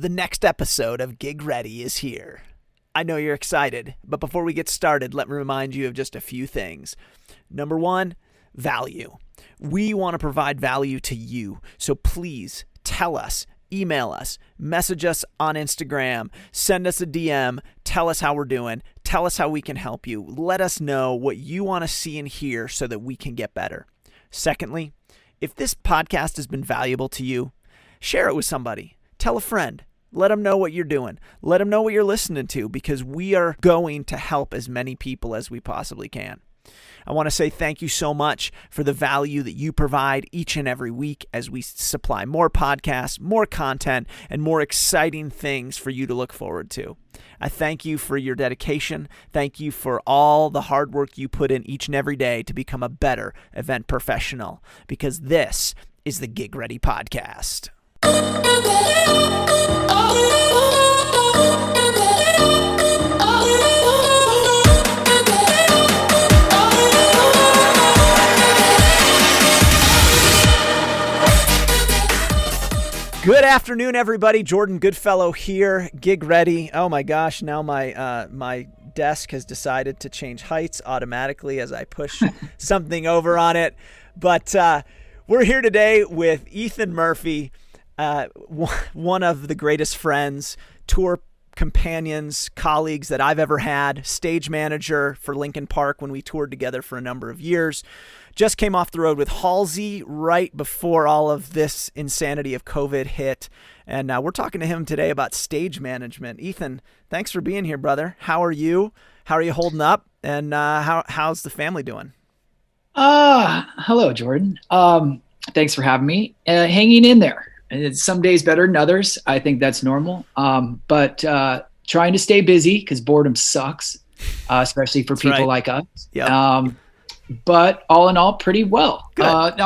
The next episode of GigReady is here. I know you're excited, but before we get started, let me remind you of just a few things. Number one, value. We want to provide value to you, so please tell us, email us, message us on Instagram, send us a DM, tell us how we're doing, tell us how we can help you. Let us know what you want to see and hear so that we can get better. Secondly, if this podcast has been valuable to you, share it with somebody. Tell a friend. Let them know what you're doing. Let them know what you're listening to, because we are going to help as many people as we possibly can. I want to say thank you so much for the value that you provide each and every week as we supply more podcasts, more content, and more exciting things for you to look forward to. I thank you for your dedication. Thank you for all the hard work you put in each and every day to become a better event professional, because this is the GigReady podcast. Good afternoon, everybody. Jordan Goodfellow here, GigReady. Oh my gosh, now my desk has decided to change heights automatically as I push something over on it. But we're here today with Ethan Merfy, one of the greatest friends, tour companions, colleagues that I've ever had, stage manager for Linkin Park when we toured together for a number of years. Just came off the road with Halsy right before all of this insanity of COVID hit. And we're talking to him today about stage management. Ethan, thanks for being here, brother. How are you? How are you holding up? And how's the family doing? Hello, Jordan. Thanks for having me. Hanging in there. It's some days better than others. I think that's normal. But trying to stay busy because boredom sucks, especially for people like us. Yep. But all in all, pretty well. Good.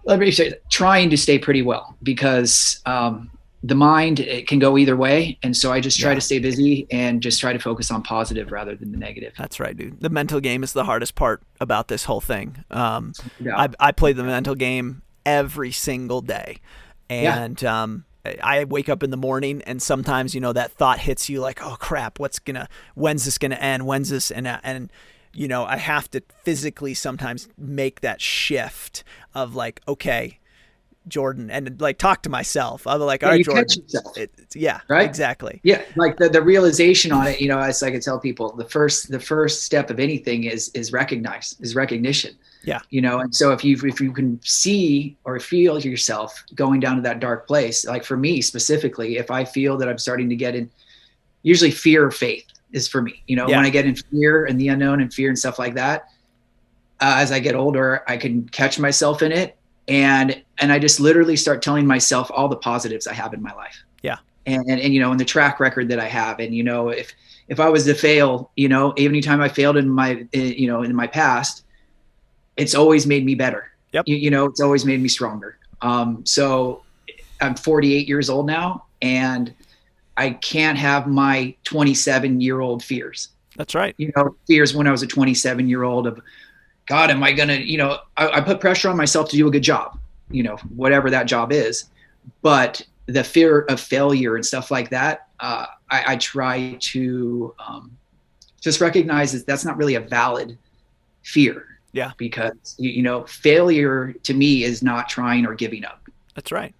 Let me say, trying to stay pretty well, because the mind, it can go either way. And so I just try to stay busy and just try to focus on positive rather than the negative. That's right, dude. The mental game is the hardest part about this whole thing. I play the mental game every single day. And I wake up in the morning and sometimes, that thought hits you like, oh crap, when's this going to end? When's this? And I have to physically sometimes make that shift of like, okay, Jordan, and like talk to myself. I'm like, all right, Jordan. Catch yourself. Right? Exactly. Yeah. Like the realization on it, as I could tell people, the first step of anything is recognition. Yeah. And so if you can see or feel yourself going down to that dark place, like for me specifically, if I feel that I'm starting to get in, usually fear or faith is for me, when I get in fear and the unknown and fear and stuff like that, as I get older, I can catch myself in it. And I just literally start telling myself all the positives I have in my life. Yeah. And and the track record that I have. And, if I was to fail, any time I failed in my, in my past, it's always made me better. Yep. It's always made me stronger. So I'm 48 years old now, and I can't have my 27-year-old fears. That's right. Fears when I was a 27-year-old of, God, am I going to, I put pressure on myself to do a good job, whatever that job is. But the fear of failure and stuff like that, I try to just recognize that that's not really a valid fear. Yeah. Because, failure to me is not trying or giving up. That's right.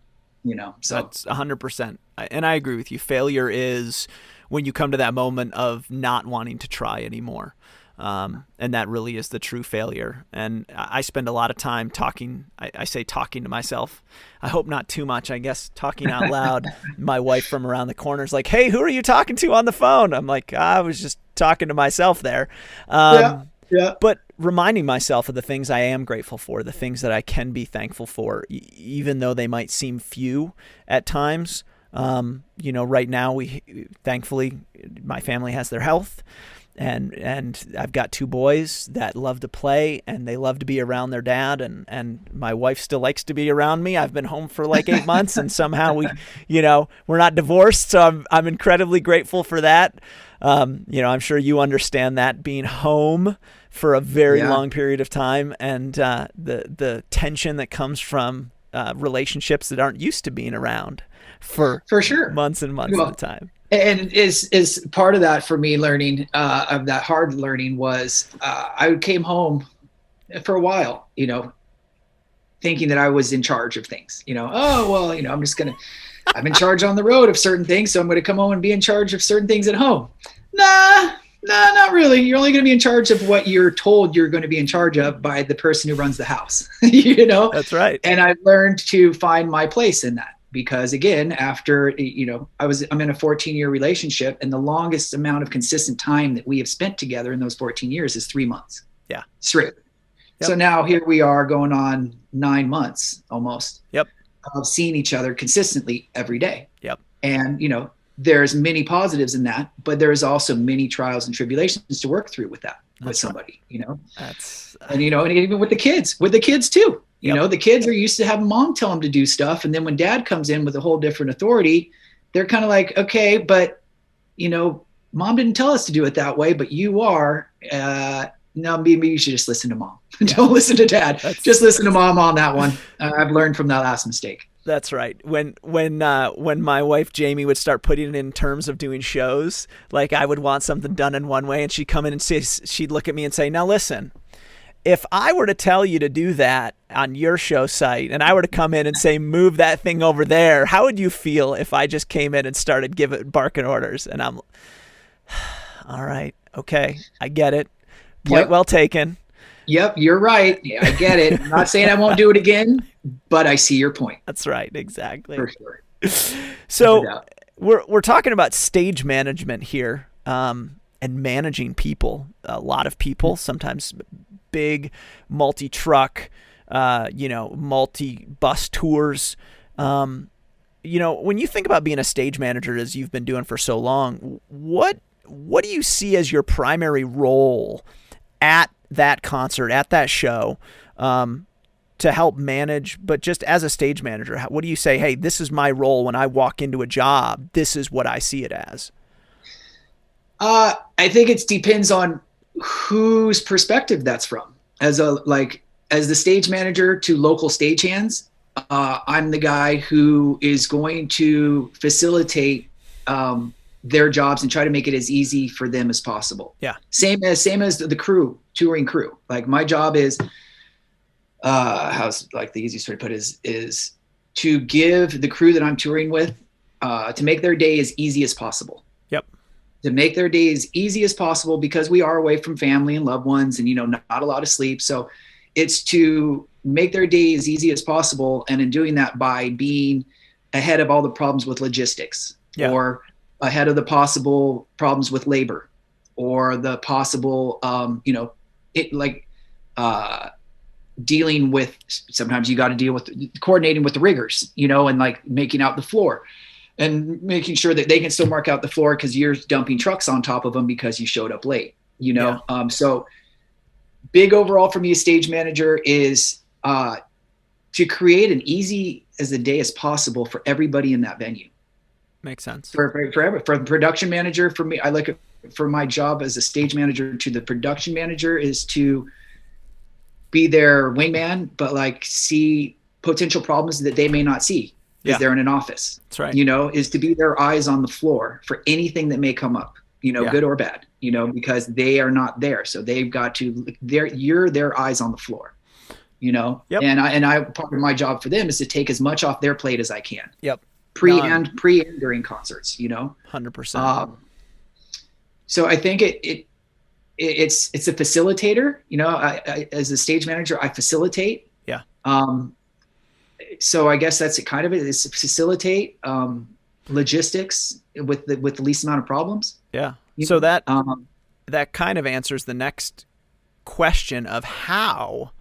So that's 100%. And I agree with you. Failure is when you come to that moment of not wanting to try anymore. And that really is the true failure. And I spend a lot of time talking. I say talking to myself. I hope not too much, I guess, talking out loud. My wife from around the corner is like, hey, who are you talking to on the phone? I'm like, I was just talking to myself there. Yeah. But reminding myself of the things I am grateful for, the things that I can be thankful for, even though they might seem few at times. Right now, thankfully, my family has their health, and I've got two boys that love to play and they love to be around their dad, and my wife still likes to be around me. I've been home for like 8 months, and somehow we're not divorced, so I'm incredibly grateful for that. I'm sure you understand that, being home for a very long period of time, and the tension that comes from relationships that aren't used to being around for sure months and months at a time. And is part of that for me learning of that hard learning was I came home for a while, thinking that I was in charge of things, oh, well, I'm in charge on the road of certain things. So I'm going to come home and be in charge of certain things at home. Nah, not really. You're only going to be in charge of what you're told you're going to be in charge of by the person who runs the house, That's right. And I've learned to find my place in that. Because again, after, I'm in a 14-year relationship, and the longest amount of consistent time that we have spent together in those 14 years is 3 months. Yeah. Straight. Yep. So now here we are going on 9 months almost. Yep. Of seeing each other consistently every day. Yep. And, there's many positives in that, but there's also many trials and tribulations to work through with that, with somebody, That's, and, and even with the kids too. The kids are used to having mom tell them to do stuff. And then when dad comes in with a whole different authority, they're kind of like, okay, but, mom didn't tell us to do it that way, but you are, no, maybe you should just listen to mom. Don't listen to dad. Just listen to mom on that one. I've learned from that last mistake. That's right. When my wife Jamie would start putting it in terms of doing shows, like I would want something done in one way, and she'd come in and she'd look at me and say, "Now listen, if I were to tell you to do that on your show site, and I were to come in and say, move that thing over there, how would you feel if I just came in and started barking orders?" And I'm, all right, okay, I get it. Point well taken. Yep, you're right. Yeah, I get it. I'm not saying I won't do it again, but I see your point. That's right, exactly. For sure. So we're talking about stage management here, and managing people. A lot of people, sometimes big multi-truck, multi-bus tours. When you think about being a stage manager, as you've been doing for so long, what do you see as your primary role at that concert, at that show, to help manage, but just as a stage manager, what do you say, hey, this is my role when I walk into a job, this is what I see it as? I think it depends on whose perspective that's from. As the stage manager to local stagehands, I'm the guy who is going to facilitate their jobs and try to make it as easy for them as possible. Yeah. Same as the touring crew. Like my job is, how's like the easiest way to put it is to give the crew that I'm touring with, to make their day as easy as possible. Yep. To make their day as easy as possible, because we are away from family and loved ones and, not a lot of sleep. So it's to make their day as easy as possible. And in doing that, by being ahead of all the problems with logistics, or ahead of the possible problems with labor, or the possible, dealing with, sometimes you got to deal with coordinating with the riggers, and like making out the floor and making sure that they can still mark out the floor because you're dumping trucks on top of them because you showed up late, so big overall for me as stage manager is to create an easy as a day as possible for everybody in that venue. Makes sense. For the production manager, for me, I like it for my job as a stage manager to the production manager is to be their wingman, but like see potential problems that they may not see because they're in an office. That's right. Is to be their eyes on the floor for anything that may come up, good or bad, because they are not there. So they've got to, you're their eyes on the floor, Yep. And I part of my job for them is to take as much off their plate as I can. Yep. Pre and during concerts, 100%. So I think it's a facilitator, I as a stage manager, I facilitate. Yeah. So I guess that's kind of it, is facilitate logistics with the least amount of problems. Yeah. So that kind of answers the next question of how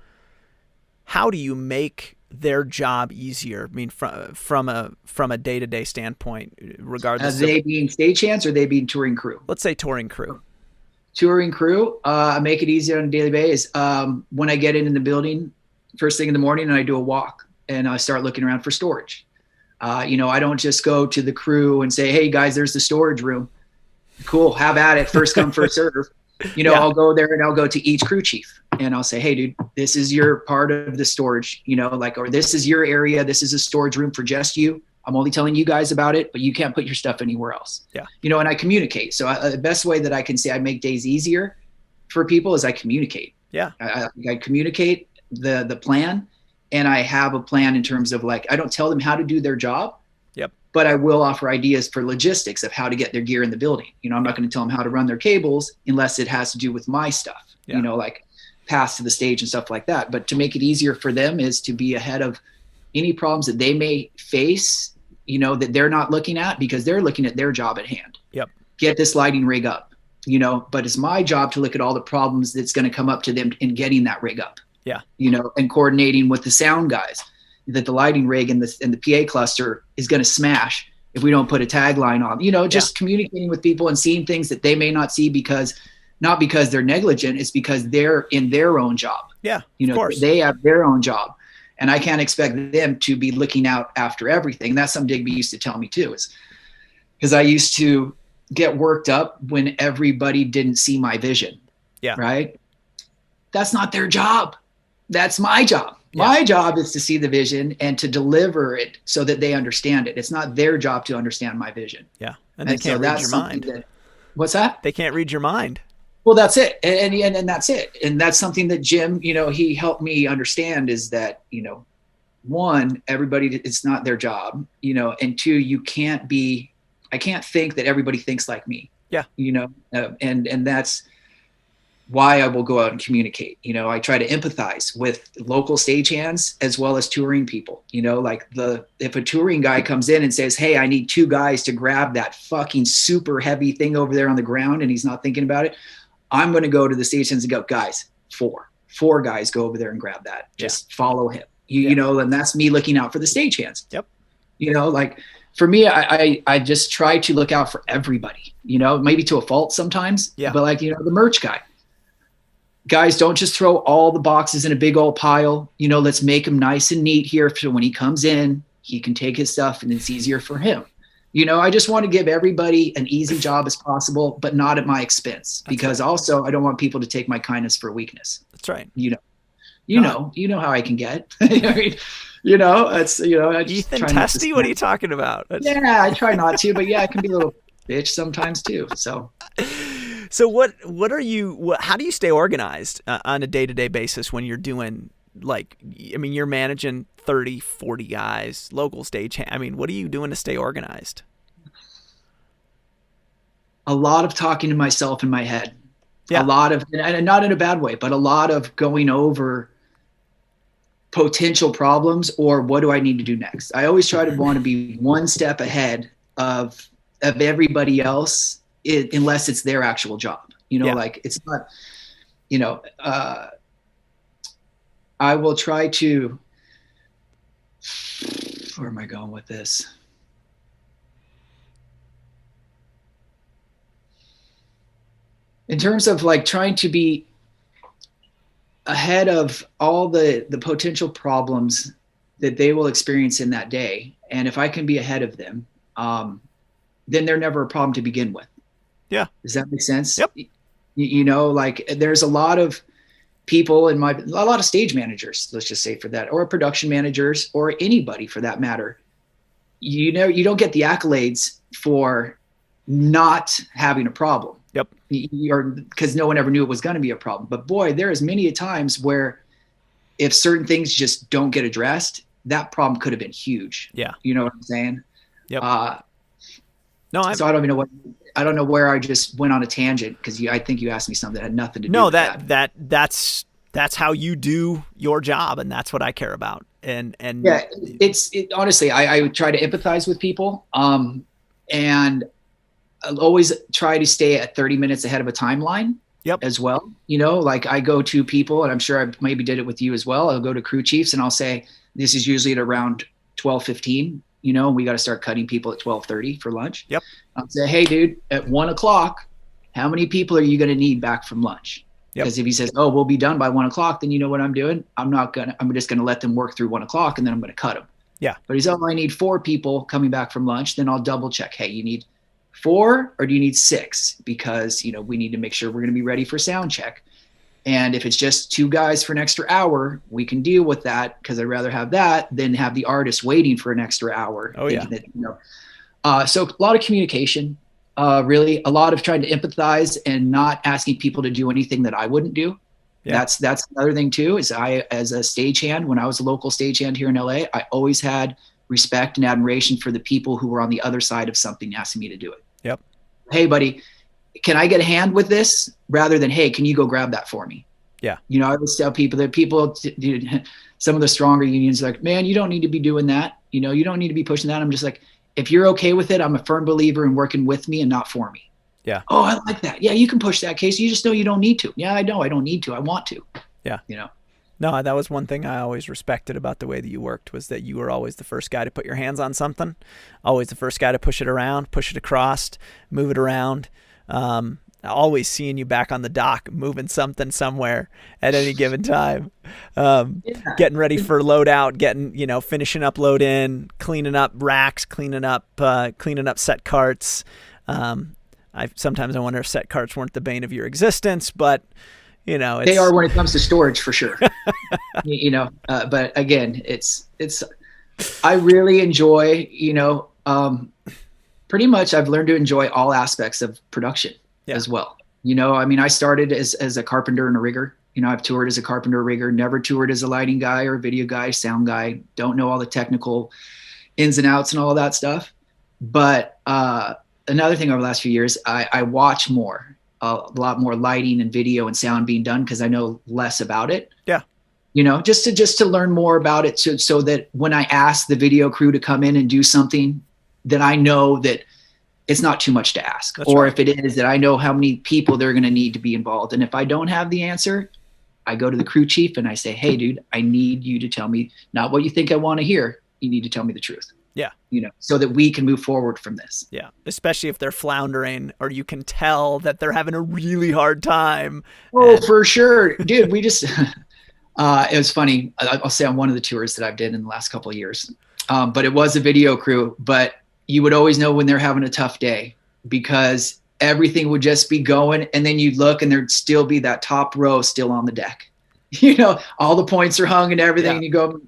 do you make their job easier? I mean, from a day-to-day standpoint, regardless. As they being stagehands or they being touring crew? Let's say touring crew. Touring crew, I make it easier on a daily basis. When I get in the building first thing in the morning and I do a walk and I start looking around for storage. I don't just go to the crew and say, hey guys, there's the storage room. Cool. Have at it. First come, first serve. Yeah. I'll go there and I'll go to each crew chief and I'll say, hey, dude, this is your part of the storage, or this is your area. This is a storage room for just you. I'm only telling you guys about it, but you can't put your stuff anywhere else. Yeah. And I communicate. So the best way that I can say I make days easier for people is I communicate. Yeah. I communicate the plan, and I have a plan in terms of I don't tell them how to do their job. Yep. But I will offer ideas for logistics of how to get their gear in the building. I'm not going to tell them how to run their cables unless it has to do with my stuff, pass to the stage and stuff like that. But to make it easier for them is to be ahead of any problems that they may face, that they're not looking at because they're looking at their job at hand. Yep. Get this lighting rig up, but it's my job to look at all the problems that's going to come up to them in getting that rig up. Yeah. And coordinating with the sound guys that the lighting rig and the PA cluster is going to smash if we don't put a tagline on, just communicating with people and seeing things that they may not see not because they're negligent, it's because they're in their own job. Yeah. Of course. They have their own job. And I can't expect them to be looking out after everything. That's something Digby used to tell me too, is because I used to get worked up when everybody didn't see my vision. Yeah. Right. That's not their job. That's my job. Yeah. My job is to see the vision and to deliver it so that they understand it. It's not their job to understand my vision. Yeah. And they can't read your mind. What's that? They can't read your mind. Well, that's it. And that's it. And that's something that Jim, he helped me understand is that, one, everybody, it's not their job, and two, I can't think that everybody thinks like me. Yeah. And that's why I will go out and communicate. I try to empathize with local stagehands as well as touring people, if a touring guy comes in and says, hey, I need 2 guys to grab that fucking super heavy thing over there on the ground, and he's not thinking about it, I'm going to go to the stations and go, guys, 4 guys go over there and grab that. Just follow him, and that's me looking out for the stagehands. Yep. For me, I just try to look out for everybody, maybe to a fault sometimes, but the merch guy. Guys, don't just throw all the boxes in a big old pile. Let's make them nice and neat here. So when he comes in, he can take his stuff and it's easier for him. I just want to give everybody an easy job as possible, but not at my expense, because also I don't want people to take my kindness for weakness. That's right. You know how I can get, it's, Ethan Testy, what are you talking about? Yeah, I try not to, but yeah, I can be a little bitch sometimes too. So how do you stay organized on a day-to-day basis when you're doing, you're managing 30, 40 guys, local stage. What are you doing to stay organized? A lot of talking to myself in my head. Yeah. A lot of, and not in a bad way, but a lot of going over potential problems or what do I need to do next? I always try to want to be one step ahead of everybody else, unless it's their actual job. It's not, I will try to, where am I going with this? In terms of trying to be ahead of all the potential problems that they will experience in that day. And if I can be ahead of them, then they're never a problem to begin with. Yeah. Does that make sense? Yep. There's a lot of people a lot of stage managers, let's just say for that, or production managers, or anybody for that matter. You don't get the accolades for not having a problem. Yep. Or because no one ever knew it was going to be a problem. But boy, there is many a times where if certain things just don't get addressed, that problem could have been huge. Yeah. You know what I'm saying? Yep. So I don't even know I don't know where I just went on a tangent, because I think you asked me something that had nothing to do with that. That's how you do your job, and that's what I care about. And yeah, honestly, I would try to empathize with people, and I'll always try to stay at 30 minutes ahead of a timeline. Yep. As well. I go to people, and I'm sure I maybe did it with you as well. I'll go to crew chiefs and I'll say, this is usually at around 12:15, and we got to start cutting people at 12:30 for lunch. Yep. I'll say, hey dude, at 1:00, how many people are you going to need back from lunch? Because if he says, oh, we'll be done by 1:00, then you know what I'm doing? I'm just going to let them work through 1:00, and then I'm going to cut them. Yeah. But he's, I need 4 people coming back from lunch. Then I'll double check. Hey, you need 4 or do you need 6? Because, we need to make sure we're going to be ready for sound check. And if it's just 2 guys for an extra hour, we can deal with that, because I'd rather have that than have the artist waiting for an extra hour. Oh, yeah. That, so a lot of communication, really a lot of trying to empathize and not asking people to do anything that I wouldn't do. Yeah. That's another thing too, is I, as a stagehand, when I was a local stagehand here in LA, I always had respect and admiration for the people who were on the other side of something asking me to do it. Yep. Hey buddy, can I get a hand with this, rather than, hey, can you go grab that for me? Yeah. I always tell people that some of the stronger unions are like, man, you don't need to be doing that. You don't need to be pushing that. I'm just like, if you're okay with it, I'm a firm believer in working with me and not for me. Yeah. Oh, I like that. Yeah, you can push that case. You just know you don't need to. Yeah, I know I don't need to. I want to. Yeah. No, that was one thing I always respected about the way that you worked, was that you were always the first guy to put your hands on something, always the first guy to push it around, push it across, move it around. Always seeing you back on the dock, moving something somewhere at any given time, getting ready for loadout, finishing up load in, cleaning up racks, cleaning up set carts. Sometimes I wonder if set carts weren't the bane of your existence, but they are when it comes to storage, for sure. But again, I really enjoy, pretty much I've learned to enjoy all aspects of production as well. I started as a carpenter and a rigger. I've toured as a carpenter, rigger, never toured as a lighting guy or a video guy, sound guy, don't know all the technical ins and outs and all of that stuff. But another thing over the last few years, I watch a lot more lighting and video and sound being done, because I know less about it. Yeah. Just to learn more about it, so that when I ask the video crew to come in and do something, then I know that it's not too much to ask. That's or right. If it is, that I know how many people they're going to need to be involved. And if I don't have the answer, I go to the crew chief and I say, hey dude, I need you to tell me not what you think I want to hear. You need to tell me the truth. Yeah. So that we can move forward from this. Yeah. Especially if they're floundering, or you can tell that they're having a really hard time. Oh, for sure. Dude, we just, it was funny. I'll say on one of the tours that I've did in the last couple of years, but it was a video crew, but you would always know when they're having a tough day, because everything would just be going. And then you'd look and there'd still be that top row still on the deck. All the points are hung and everything. Yeah. And you go,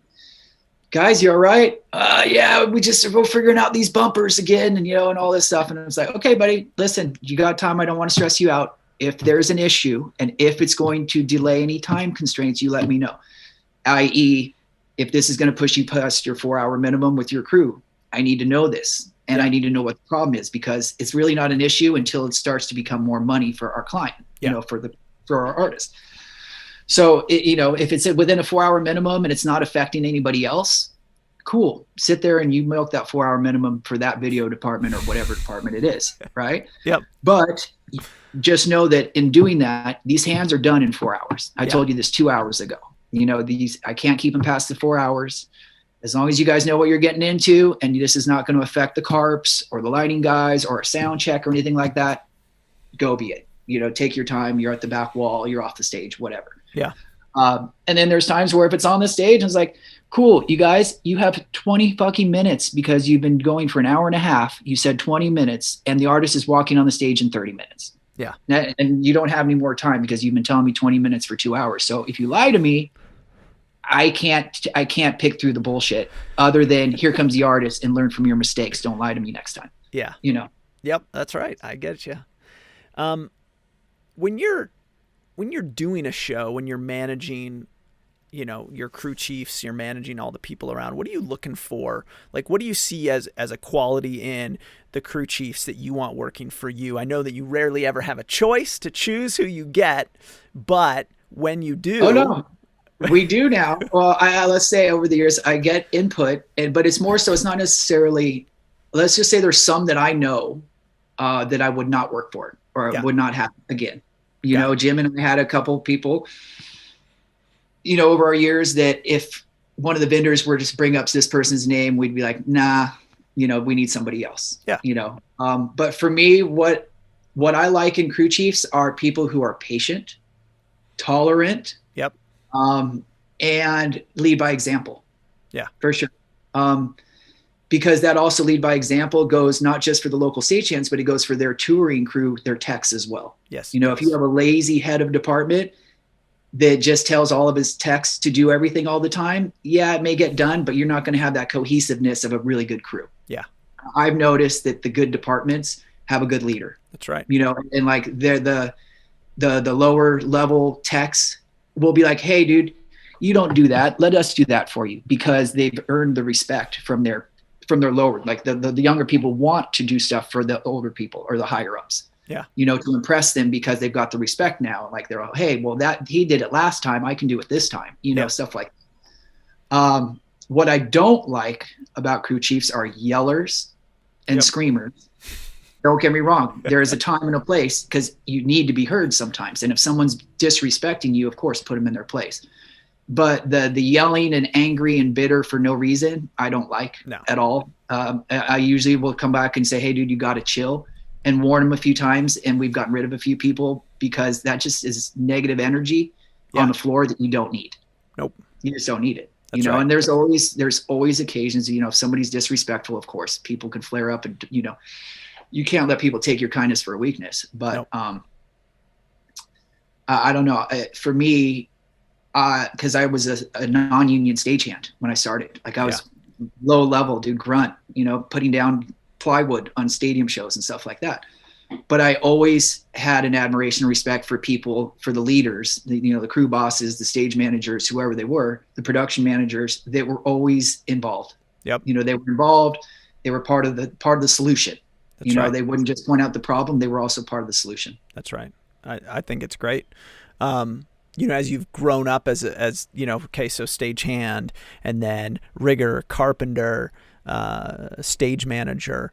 guys, you all right? Yeah, we're figuring out these bumpers again, and and all this stuff. And it's like, okay, buddy, listen, you got time. I don't want to stress you out. If there's an issue and if it's going to delay any time constraints, you let me know. i.e., if this is going to push you past your 4-hour minimum with your crew, I need to know this. And I need to know what the problem is, because it's really not an issue until it starts to become more money for our client, for our artist. So, if it's within a 4-hour minimum and it's not affecting anybody else, cool. Sit there and you milk that 4-hour minimum for that video department or whatever department it is. Right. Yep. But just know that in doing that, these hands are done in 4 hours. I told you this 2 hours ago. I can't keep them past the 4 hours. As long as you guys know what you're getting into, and this is not going to affect the carps or the lighting guys or a sound check or anything like that, go be it. Take your time. You're at the back wall. You're off the stage, whatever. Yeah. And then there's times where if it's on the stage, it's like, cool, you guys, you have 20 fucking minutes because you've been going for an hour and a half. You said 20 minutes and the artist is walking on the stage in 30 minutes. Yeah. And you don't have any more time because you've been telling me 20 minutes for 2 hours. So if you lie to me, I can't pick through the bullshit other than here comes the artist and learn from your mistakes. Don't lie to me next time. Yeah. Yep. That's right. I get you. When you're doing a show, when you're managing, your crew chiefs, you're managing all the people around, what are you looking for? Like, what do you see as a quality in the crew chiefs that you want working for you? I know that you rarely ever have a choice to choose who you get, but when you do, oh no, we do now. Well, let's say over the years I get input, but it's more so, it's not necessarily, let's just say there's some that I know that I would not work for or would not have again. Jim and I had a couple people, over our years that if one of the vendors were just bring up this person's name, we'd be like, nah, we need somebody else. Yeah. But for me, what I like in crew chiefs are people who are patient, tolerant. Yep. And lead by example. Yeah, for sure. because that also lead by example goes not just for the local stagehands, but it goes for their touring crew, their techs as well. Yes. If you have a lazy head of department that just tells all of his techs to do everything all the time, yeah, it may get done, but you're not going to have that cohesiveness of a really good crew. Yeah. I've noticed that the good departments have a good leader. That's right. And like they're the lower level techs will be like, hey, dude, you don't do that. Let us do that for you, because they've earned the respect from their lower, like the younger people want to do stuff for the older people or the higher ups. Yeah. To impress them, because they've got the respect now. Like they're all, hey, well, that he did it last time, I can do it this time, stuff like that. What I don't like about crew chiefs are yellers and screamers. Don't get me wrong. There is a time and a place, because you need to be heard sometimes. And if someone's disrespecting you, of course, put them in their place. But the yelling and angry and bitter for no reason, I don't like at all. I usually will come back and say, hey, dude, you got to chill, and warn them a few times. And we've gotten rid of a few people, because that just is negative energy on the floor that you don't need. Nope. You just don't need it. That's right. And there's always occasions, if somebody's disrespectful, of course, people can flare up, and, you can't let people take your kindness for a weakness. But I don't know. For me, because I was a non-union stagehand when I started. Like I was low level, dude, grunt, putting down plywood on stadium shows and stuff like that. But I always had an admiration and respect for people, for the leaders, the crew bosses, the stage managers, whoever they were, the production managers that were always involved. Yep. They were involved. They were part of the solution. That's right. They wouldn't just point out the problem. They were also part of the solution. That's right. I think it's great. As you've grown up as okay, so stagehand, and then rigger, carpenter, stage manager,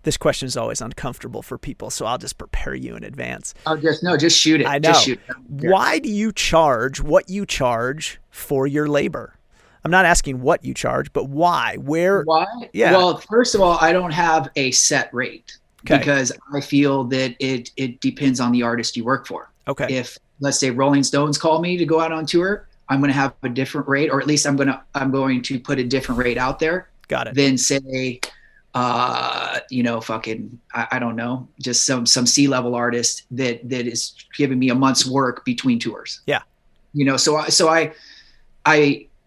this question is always uncomfortable for people, so I'll just prepare you in advance. Just shoot it. I know. Just shoot it. Why do you charge what you charge for your labor? I'm not asking what you charge, but why? Why? Yeah. Well, first of all, I don't have a set rate. Okay. Because I feel that it depends on the artist you work for. Okay. If, let's say, Rolling Stones call me to go out on tour, I'm going to have a different rate, or at least I'm going to put a different rate out there. Got it. Than say, I don't know, just some C-level artist that is giving me a month's work between tours. Yeah.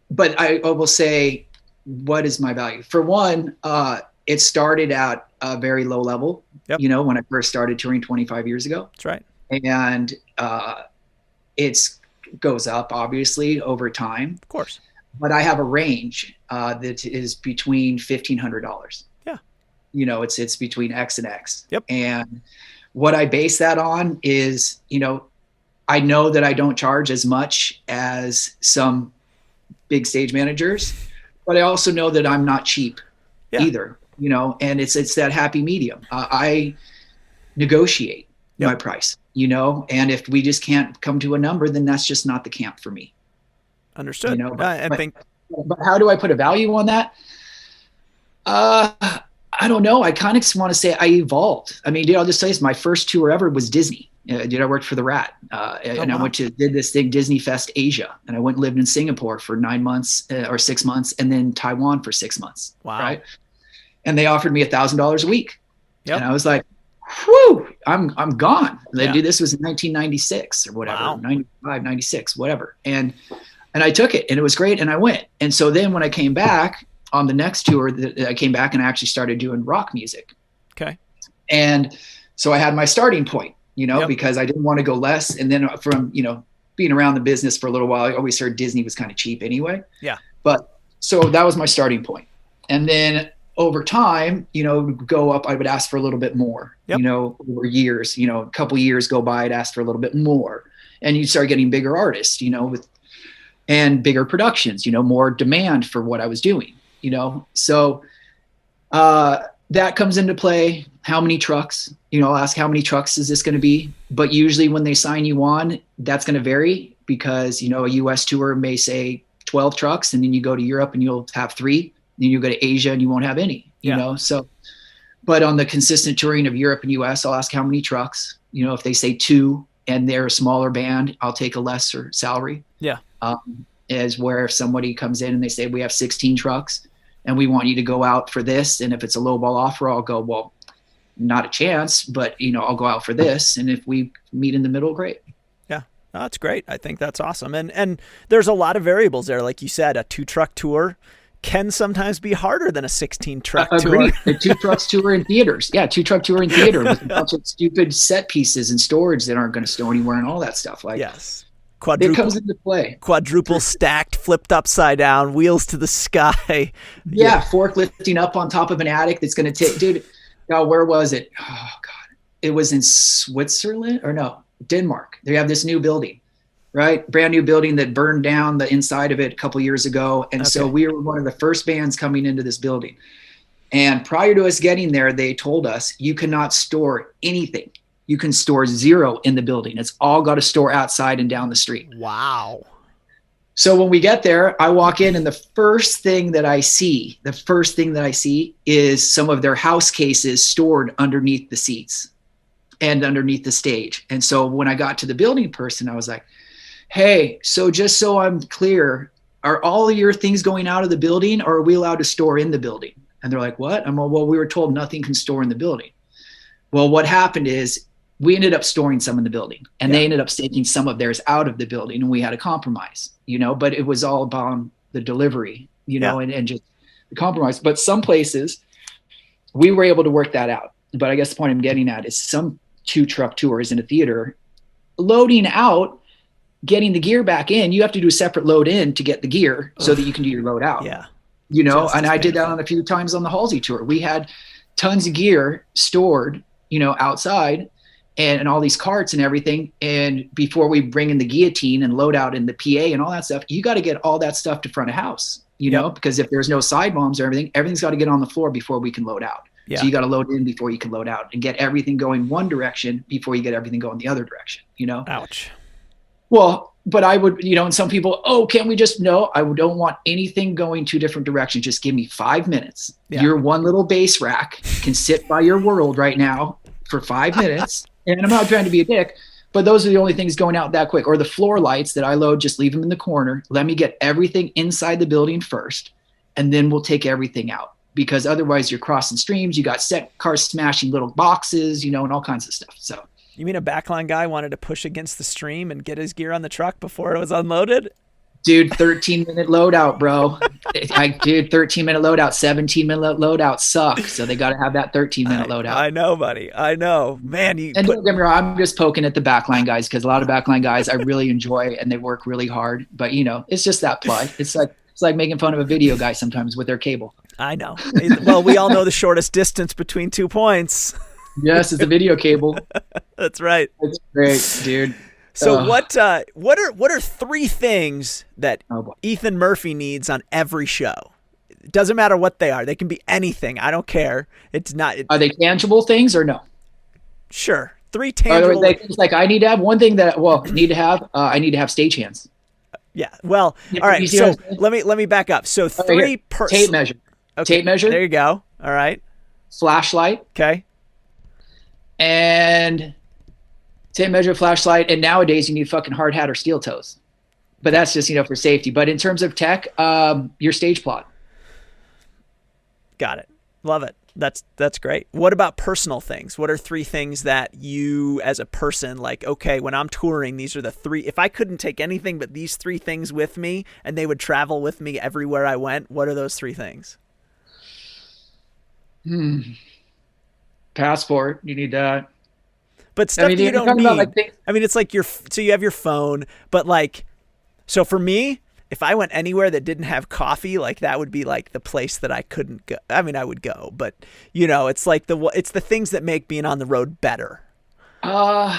But I will say, what is my value? For one, it started at a very low level, when I first started touring 25 years ago. That's right. And it goes up, obviously, over time. Of course. But I have a range that is between $1,500. Yeah. It's between X and X. Yep. And what I base that on is, I know that I don't charge as much as some big stage managers, but I also know that I'm not cheap either, and it's that happy medium. I negotiate my price, and if we just can't come to a number, then that's just not the camp for me. Understood. But how do I put a value on that? I don't know. I kind of just want to say I evolved. I mean, dude, I'll just tell you, my first tour ever was Disney. I worked for the Rat, and I did this thing, Disney Fest Asia, and I went and lived in Singapore for 9 months or 6 months, and then Taiwan for 6 months. Wow. Right. And they offered me $1,000 a week. Yep. And I was like, whew, I'm gone. Dude, this was in 1996 or whatever, wow. 95, 96, whatever. And I took it, and it was great. And I went. And so then when I came back on the next tour, I came back and I actually started doing rock music. Okay. And so I had my starting point, because I didn't want to go less. And then from, being around the business for a little while, I always heard Disney was kind of cheap anyway. Yeah. But so that was my starting point. And then over time, go up, I would ask for a little bit more, over years, a couple years go by, I'd ask for a little bit more. And you start getting bigger artists, and bigger productions, more demand for what I was doing, So that comes into play. How many trucks? I'll ask, how many trucks is this going to be? But usually when they sign you on, that's going to vary, because, a US tour may say 12 trucks, and then you go to Europe and you'll have 3. Then you go to Asia and you won't have any, So, but on the consistent touring of Europe and US, I'll ask how many trucks. If they say 2 and they're a smaller band, I'll take a lesser salary. Yeah. is where if somebody comes in and they say, we have 16 trucks and we want you to go out for this. And if it's a low ball offer, I'll go, well, not a chance, but I'll go out for this. And if we meet in the middle, great. Yeah. No, that's great. I think that's awesome. And there's a lot of variables there. Like you said, a 2-truck tour can sometimes be harder than a 16-truck tour. A 2-truck tour in theaters. Yeah, 2-truck tour in theater with a bunch of stupid set pieces and storage that aren't going to store anywhere and all that stuff. Like, yes. It comes into play. Quadruple stacked, flipped upside down, wheels to the sky. Yeah, forklifting up on top of an attic that's going to take, dude, where was it? Oh, God. It was in Switzerland or no, Denmark. They have this new building. Right? Brand new building that burned down the inside of it a couple years ago. And so we were one of the first bands coming into this building. And prior to us getting there, they told us you cannot store anything. You can store 0 in the building. It's all got to store outside and down the street. Wow. So when we get there, I walk in and the first thing that I see is some of their house cases stored underneath the seats and underneath the stage. And so when I got to the building person, I was like, hey, so just so I'm clear, are all of your things going out of the building or are we allowed to store in the building? And they're like, what? I'm like, well, we were told nothing can store in the building. Well, what happened is we ended up storing some in the building and they ended up taking some of theirs out of the building and we had a compromise, but it was all about the delivery, and just the compromise. But some places we were able to work that out. But I guess the point I'm getting at is some 2-truck tours in a theater loading out, getting the gear back in, you have to do a separate load in to get the gear so that you can do your load out. Yeah. And I did that on a few times on the Halsy tour. We had tons of gear stored, outside and all these carts and everything. And before we bring in the guillotine and load out in the PA and all that stuff, you got to get all that stuff to front of house, because if there's no side bombs or everything's got to get on the floor before we can load out. Yeah. So you got to load in before you can load out and get everything going one direction before you get everything going the other direction, Ouch. Well, but I would, and some people, can't we just, no, I don't want anything going 2 different directions. Just give me 5 minutes. Yeah. Your one little base rack can sit by your world right now for 5 minutes. And I'm not trying to be a dick, but those are the only things going out that quick. Or the floor lights that I load, just leave them in the corner. Let me get everything inside the building first, and then we'll take everything out. Because otherwise you're crossing streams. You got set cars smashing little boxes, and all kinds of stuff. So. You mean a backline guy wanted to push against the stream and get his gear on the truck before it was unloaded? Dude, 13-minute loadout, bro. 13-minute loadout, 17-minute loadout suck. So they got to have that 13-minute loadout. I know, buddy. I know. Man, don't get me wrong, I'm just poking at the backline guys because a lot of backline guys I really enjoy and they work really hard. But, it's just that play. It's like making fun of a video guy sometimes with their cable. I know. Well, we all know the shortest distance between 2 points. Yes, it's a video cable. That's right. It's great, dude. So what are 3 things that Ethan Merfy needs on every show? It doesn't matter what they are. They can be anything. I don't care. It's not. Are they tangible things or no? Sure. 3 tangible things. Like I need to have one thing that need to have. I need to have stagehands. Yeah. Well, all right. So let me back up. So 3 tape measure. Okay. Tape measure. There you go. All right. Flashlight. Okay. And tape measure, flashlight, and nowadays you need fucking hard hat or steel toes. But that's just, for safety. But in terms of tech, your stage plot. Got it. Love it. That's great. What about personal things? What are 3 things that you as a person, like, okay, when I'm touring, these are the 3. If I couldn't take anything but these 3 things with me and they would travel with me everywhere I went, what are those 3 things? Passport, you need that. But stuff you don't need. It's like so you have your phone, but so for me, if I went anywhere that didn't have coffee, that would be the place that I couldn't go. I would go, but it's it's the things that make being on the road better. You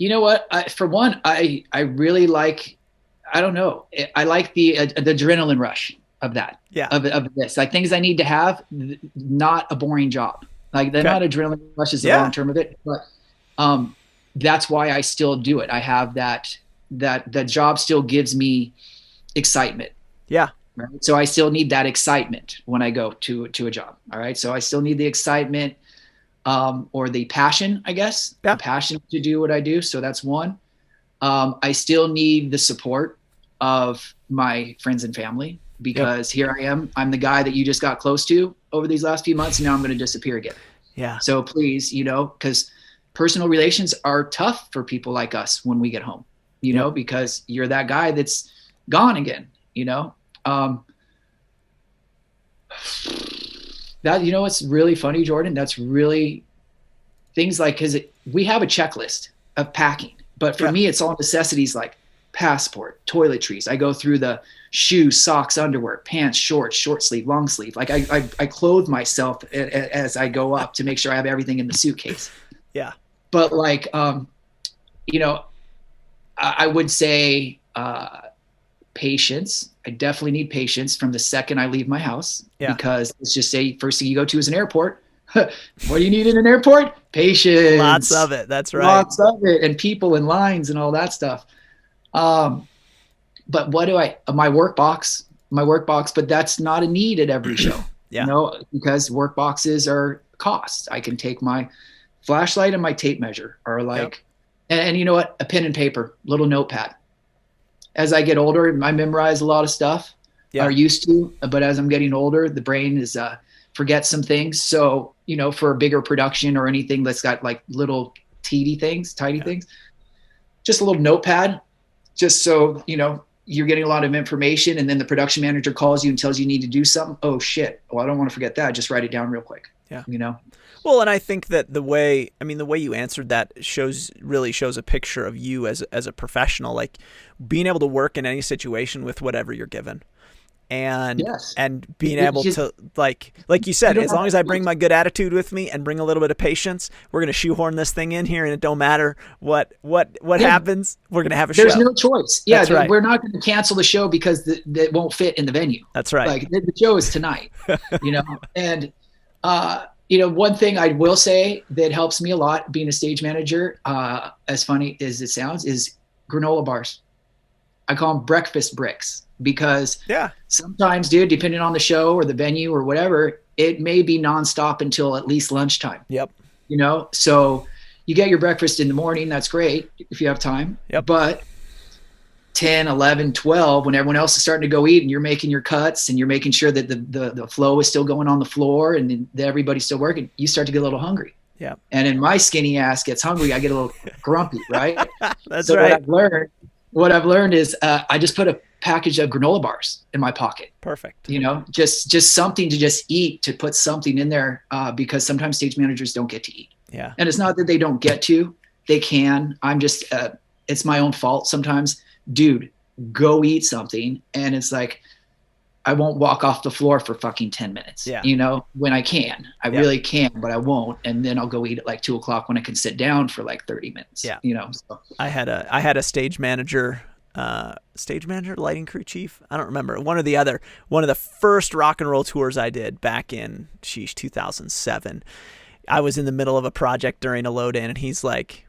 know what? For one, I really like, I don't know. I like the adrenaline rush of that. Yeah. Of this, things I need to have, not a boring job. They're not adrenaline rush is the long term of it, but that's why I still do it. I have that job still gives me excitement. Yeah. Right? So I still need that excitement when I go to a job. All right. So I still need the excitement or the passion, I guess. Yeah. The passion to do what I do. So that's one. I still need the support of my friends and family, because here I am. I'm the guy that you just got close to over these last few months. And now I'm going to disappear again. Yeah. So please, because personal relations are tough for people like us when we get home, because you're that guy that's gone again, that, what's really funny, Jordan, that's really things like, cause we have a checklist of packing, but for me, it's all necessities like passport, toiletries. I go through the shoes, socks, underwear, pants, shorts, short sleeve, long sleeve. Like I clothe myself as I go up to make sure I have everything in the suitcase. Yeah. But like, I would say, patience. I definitely need patience from the second I leave my house, because let's just say first thing you go to is an airport. What do you need in an airport? Patience. Lots of it. That's right. Lots of it. And people and lines and all that stuff. But what do my work box, but that's not a need at every show, because work boxes are costs. I can take my flashlight and my tape measure, or like, and you know what? A pen and paper, little notepad. As I get older, I memorize a lot of stuff, or used to, but as I'm getting older, the brain is, forgets some things. So, for a bigger production or anything that's got like little tiny things, just a little notepad, just so, you're getting a lot of information, and then the production manager calls you and tells you need to do something. Oh shit. Well, I don't want to forget that. Just write it down real quick. Yeah. Well, and I think that the way you answered that really shows a picture of you as a professional, like being able to work in any situation with whatever you're given. And being able to, like you said, as long as I bring my good attitude with me and bring a little bit of patience, we're going to shoehorn this thing in here, and it don't matter what happens, we're going to have a show. There's no choice. Yeah. That's right. We're not going to cancel the show because that won't fit in the venue. That's right. Like the show is tonight, and, one thing I will say that helps me a lot being a stage manager, as funny as it sounds, is granola bars. I call them breakfast bricks, because sometimes, dude, depending on the show or the venue or whatever, it may be nonstop until at least lunchtime. Yep. So you get your breakfast in the morning. That's great if you have time. Yep. But 10, 11, 12, when everyone else is starting to go eat and you're making your cuts and you're making sure that the flow is still going on the floor and everybody's still working, you start to get a little hungry. Yeah. And then my skinny ass gets hungry. I get a little grumpy, right? That's right. What I've learned is I just put a package of granola bars in my pocket. Perfect. Just something to just eat, to put something in there, because sometimes stage managers don't get to eat. Yeah. And it's not that they don't get to, they can. I'm just, it's my own fault sometimes. Dude, go eat something. And it's like, I won't walk off the floor for fucking 10 minutes, when I can. I really can, but I won't. And then I'll go eat at like 2:00 when I can sit down for like 30 minutes. Yeah. So. I had a stage manager, lighting crew chief. I don't remember, one or the other. One of the first rock and roll tours I did back in 2007. I was in the middle of a project during a load in, and he's like,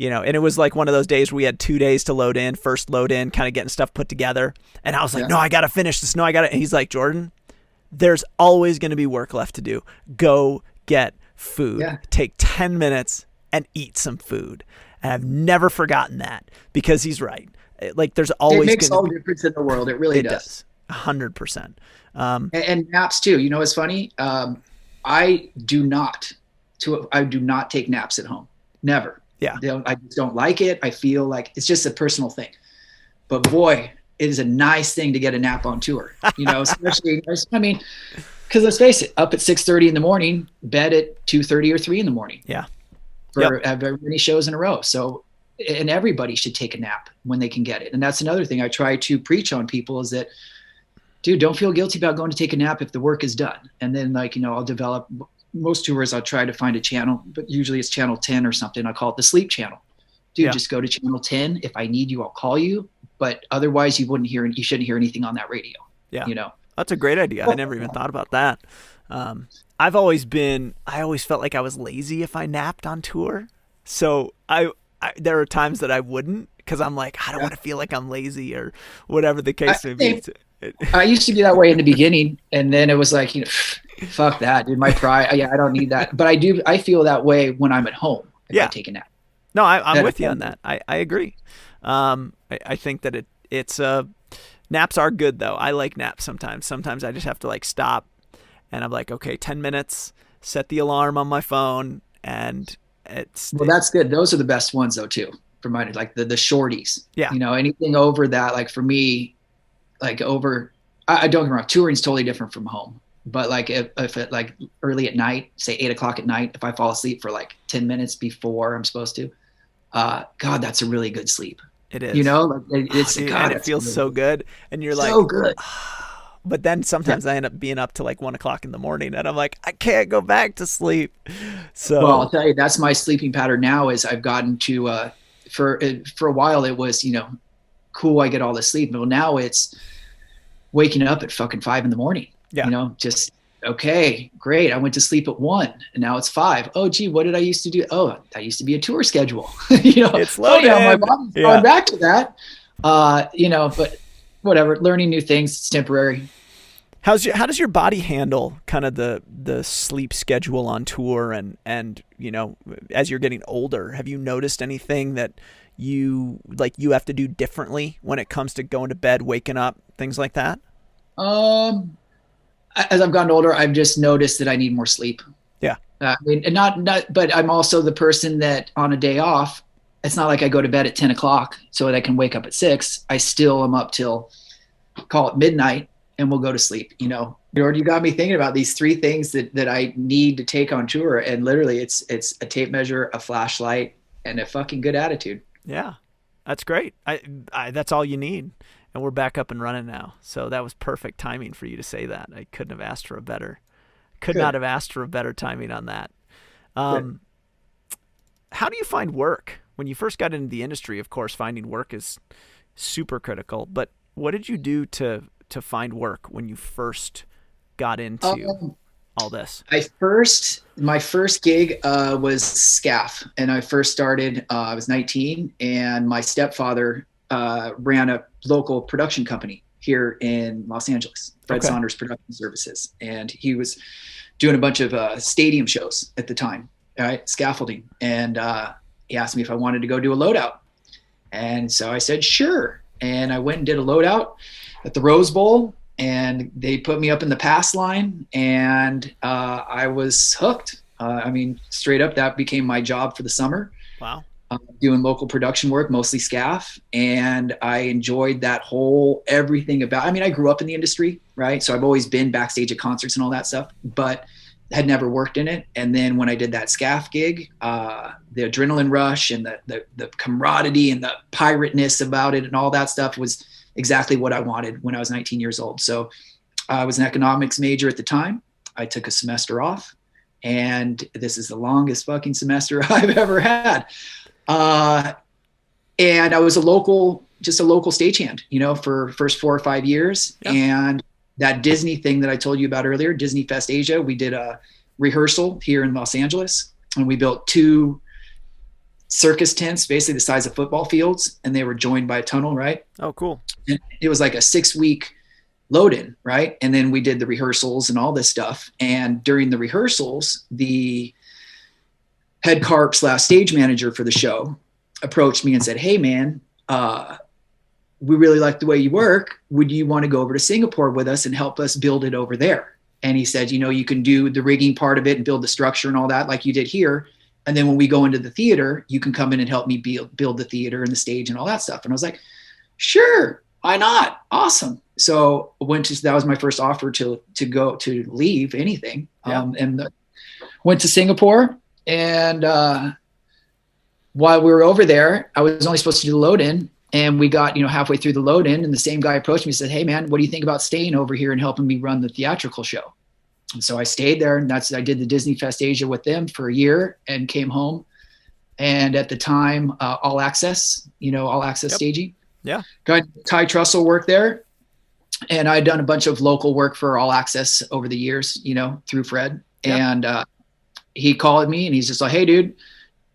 and it was like one of those days where we had 2 days to load in, first load in, kind of getting stuff put together. And I was like, no, I got to finish this. No, I got to. And he's like, Jordan, there's always going to be work left to do. Go get food. Yeah. Take 10 minutes and eat some food. And I've never forgotten that, because he's right. Like there's always, it makes all the difference in the world. It really does. 100%. And naps too. It's funny. I do not take naps at home. Never. Yeah. I just don't like it. I feel like it's just a personal thing. But boy, it is a nice thing to get a nap on tour, especially, because let's face it, up at 6:30 in the morning, bed at 2:30 or 3 in the morning. Yeah. For very many shows in a row. So, and everybody should take a nap when they can get it. And that's another thing I try to preach on people is that, dude, don't feel guilty about going to take a nap if the work is done. And then I'll develop. Most tours, I'll try to find a channel, but usually it's channel 10 or something. I call it the sleep channel. Dude, just go to channel 10. If I need you, I'll call you. But otherwise, you shouldn't hear anything on that radio. Yeah. That's a great idea. I never even thought about that. I always felt like I was lazy if I napped on tour. So there are times that I wouldn't, because I'm like, I don't want to feel like I'm lazy or whatever the case may be. I used to be that way in the beginning, and then it was like, fuck that, dude. My pride. I don't need that. But I feel that way when I'm at home. If I take a nap. No, I'm with you on that. I agree. I think that it's Naps are good though. I like naps sometimes. Sometimes I just have to like stop and I'm like, okay, 10 minutes, set the alarm on my phone, and that's good. Those are the best ones though too, for mine, like the shorties. Yeah. You know, anything over that, like for me, like over, I don't get me wrong, touring's totally different from home. But like if it like early at night, say 8 o'clock at night, if I fall asleep for like 10 minutes before I'm supposed to, God, that's a really good sleep. It is. You know, like it's Dude, God, and it feels so good. And you're like, so good. But then sometimes I end up being up to like 1 o'clock in the morning, and I'm like, I can't go back to sleep. So, well, I'll tell you, that's my sleeping pattern now. Is I've gotten to for a while it was, you know, cool, I get all this sleep. Well, now it's waking up at fucking 5 a.m. Yeah. You know, just okay, great. I went to sleep at 1 and now it's 5. Oh, gee, what did I used to do? Oh, that used to be a tour schedule. You know, it's loaded. My body's going back to that. You know, but whatever. Learning new things, it's temporary. How does your body handle kind of the sleep schedule on tour and you know, as you're getting older? Have you noticed anything that you have to do differently when it comes to going to bed, waking up, things like that? As I've gotten older, I've just noticed that I need more sleep. Yeah. I mean, and not, but I'm also the person that on a day off, it's not like I go to bed at 10 o'clock so that I can wake up at 6. I still am up till, call it midnight, and we'll go to sleep. You know, you got me thinking about these 3 things that I need to take on tour. And literally it's a tape measure, a flashlight, and a fucking good attitude. Yeah, that's great. I that's all you need. And we're back up and running now. So that was perfect timing for you to say that. I couldn't have asked for a better, not have asked for a better timing on that. How do you find work? When you first got into the industry, of course, finding work is super critical. But what did you do to find work when you first got into all this? My first gig was SCAF, and I first started, I was 19, and my stepfather ran a local production company here in Los Angeles, Fred Saunders Production Services. And he was doing a bunch of stadium shows at the time, right? Scaffolding. And he asked me if I wanted to go do a loadout. And so I said, sure. And I went and did a loadout at the Rose Bowl, and they put me up in the pass line, and I was hooked. I mean, straight up, that became my job for the summer. Wow. Doing local production work, mostly SCAF. And I enjoyed that whole everything about, I mean, I grew up in the industry, right? So I've always been backstage at concerts and all that stuff, but had never worked in it. And then when I did that SCAF gig, the adrenaline rush and the camaraderie and the pirateness about it and all that stuff was exactly what I wanted when I was 19 years old. So I was an economics major at the time. I took a semester off, and this is the longest fucking semester I've ever had. And I was a local stagehand, you know, for first 4 or 5 years. Yep. And that Disney thing that I told you about earlier, Disney Fest Asia, we did a rehearsal here in Los Angeles, and we built 2 circus tents, basically the size of football fields, and they were joined by a tunnel, right? Oh, cool. And it was like a 6-week load in, right? And then we did the rehearsals and all this stuff. And during the rehearsals, the head carp / stage manager for the show approached me and said, hey man, we really like the way you work. Would you want to go over to Singapore with us and help us build it over there? And he said, you know, you can do the rigging part of it and build the structure and all that like you did here. And then when we go into the theater, you can come in and help me build the theater and the stage and all that stuff. And I was like, sure, why not? Awesome. So that was my first offer to go to leave anything. Yeah. And went to Singapore. And while we were over there, I was only supposed to do the load in, and we got, you know, halfway through the load in, and the same guy approached me and said, hey man, what do you think about staying over here and helping me run the theatrical show? And so I stayed there, and I did the Disney Fest Asia with them for a year and came home. And at the time, All Access staging. Yeah. Got Ty Trussell work there. And I'd done a bunch of local work for All Access over the years, you know, through Fred. Yep. And he called me and he's just like, hey dude,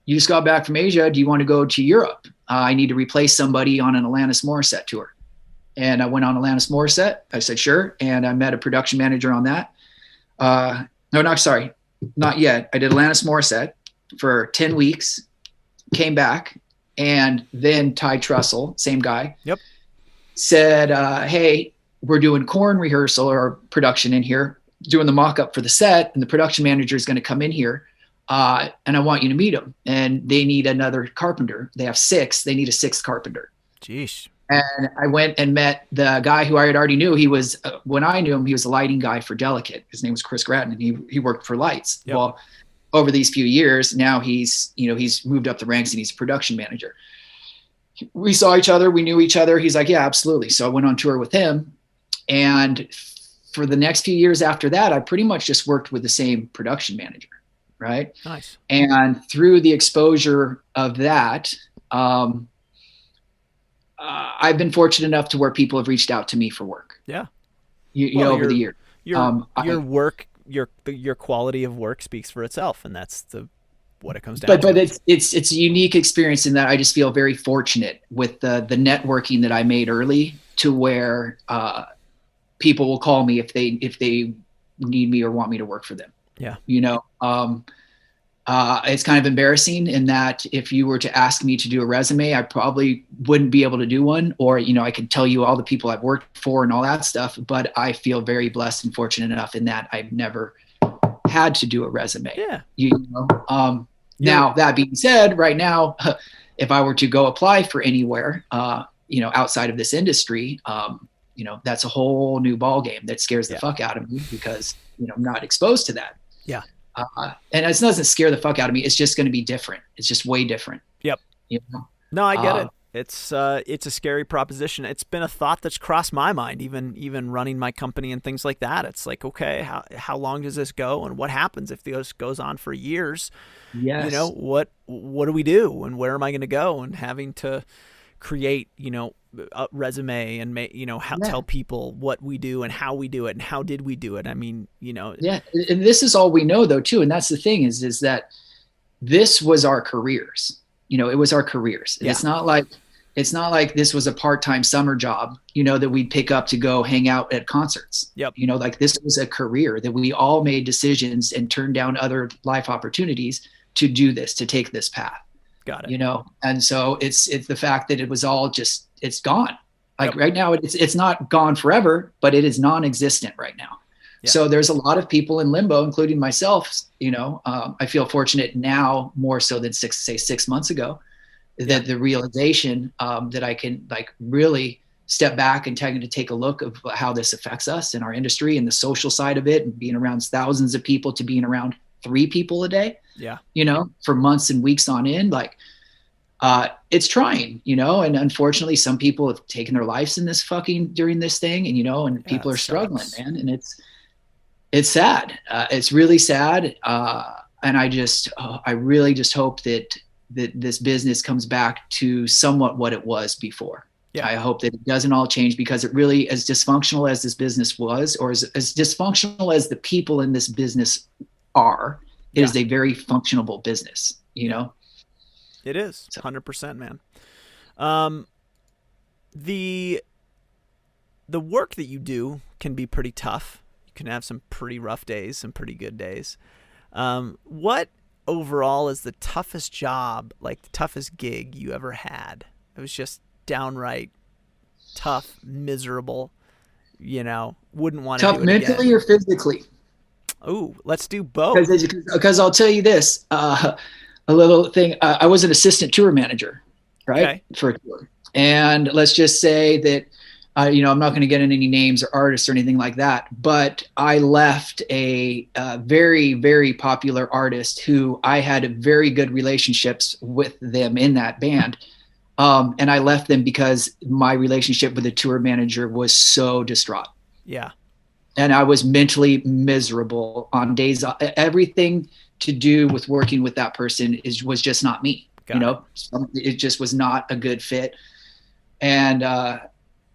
you just got back from Asia. Do you want to go to Europe? I need to replace somebody on an Alanis Morissette tour. And I went on Alanis Morissette. I said, sure. And I met a production manager on that. Not yet. I did Alanis Morissette for 10 weeks, came back, and then Ty Trussell, same guy. Yep. said, hey, we're doing corn rehearsal or production in here, doing the mock-up for the set, and the production manager is going to come in here, and I want you to meet them. And they need another carpenter. They have 6. They need a 6th carpenter. Jeez. And I went and met the guy who I had already knew. He was, when I knew him, he was a lighting guy for Delicate. His name was Chris Gratton, and he worked for Lights. Yep. Well, over these few years, now he's moved up the ranks and he's a production manager. We saw each other. We knew each other. He's like, yeah, absolutely. So I went on tour with him. And for the next few years after that, I pretty much just worked with the same production manager. Right. Nice. And through the exposure of that, I've been fortunate enough to where people have reached out to me for work. Yeah. Over the year. Your work, your quality of work speaks for itself, and that's what it comes down to. But it's a unique experience in that I just feel very fortunate with the networking that I made early, to where people will call me if they need me or want me to work for them. Yeah. It's kind of embarrassing in that if you were to ask me to do a resume, I probably wouldn't be able to do one, or, I could tell you all the people I've worked for and all that stuff, but I feel very blessed and fortunate enough in that I've never had to do a resume. Yeah. Now that being said, right now, if I were to go apply for anywhere, outside of this industry, that's a whole new ball game that scares the fuck out of me, because, I'm not exposed to that. Yeah. And it doesn't scare the fuck out of me. It's just going to be different. It's just way different. Yep. No, I get it. It's a scary proposition. It's been a thought that's crossed my mind, even running my company and things like that. It's like, okay, how long does this go, and what happens if this goes on for years? Yes. What do we do, and where am I going to go? And having to create, a resume and tell people what we do and how we do it and how did we do it. I mean, Yeah. And this is all we know though, too. And that's the thing is that this was our careers. It was our careers. Yeah. It's not like this was a part-time summer job, that we'd pick up to go hang out at concerts. Yep. Like this was a career that we all made decisions and turned down other life opportunities to do this, to take this path. Got it. And so it's the fact that it was all just, it's gone. Like right now, it's not gone forever, but it is non-existent right now. Yeah. So there's a lot of people in limbo, including myself. I feel fortunate now more so than 6 months ago, that the realization that I can really step back and take a look of how this affects us in our industry and the social side of it, and being around thousands of people to being around 3 people a day. Yeah. For months and weeks on end, it's trying, and unfortunately some people have taken their lives in this during this thing, and, and people are struggling, man. And it's sad. It's really sad. And I really just hope that this business comes back to somewhat what it was before. Yeah. I hope that it doesn't all change, because it really, as dysfunctional as this business was, or as dysfunctional as the people in this business are, it is a very functionable business, It is 100%, man. The work that you do can be pretty tough. You can have some pretty rough days, some pretty good days. What overall is the toughest job, the toughest gig you ever had? It was just downright tough, miserable, wouldn't want to do it again. Tough mentally or physically? Oh, let's do both. Because I'll tell you this, a little thing. I was an assistant tour manager, right? Okay. For a tour. And let's just say that, I'm not going to get into any names or artists or anything like that, but I left a very, very popular artist who I had very good relationships with them in that band. And I left them because my relationship with the tour manager was so distraught. Yeah. And I was mentally miserable on days. Everything to do with working with that person was just not me. It just was not a good fit. And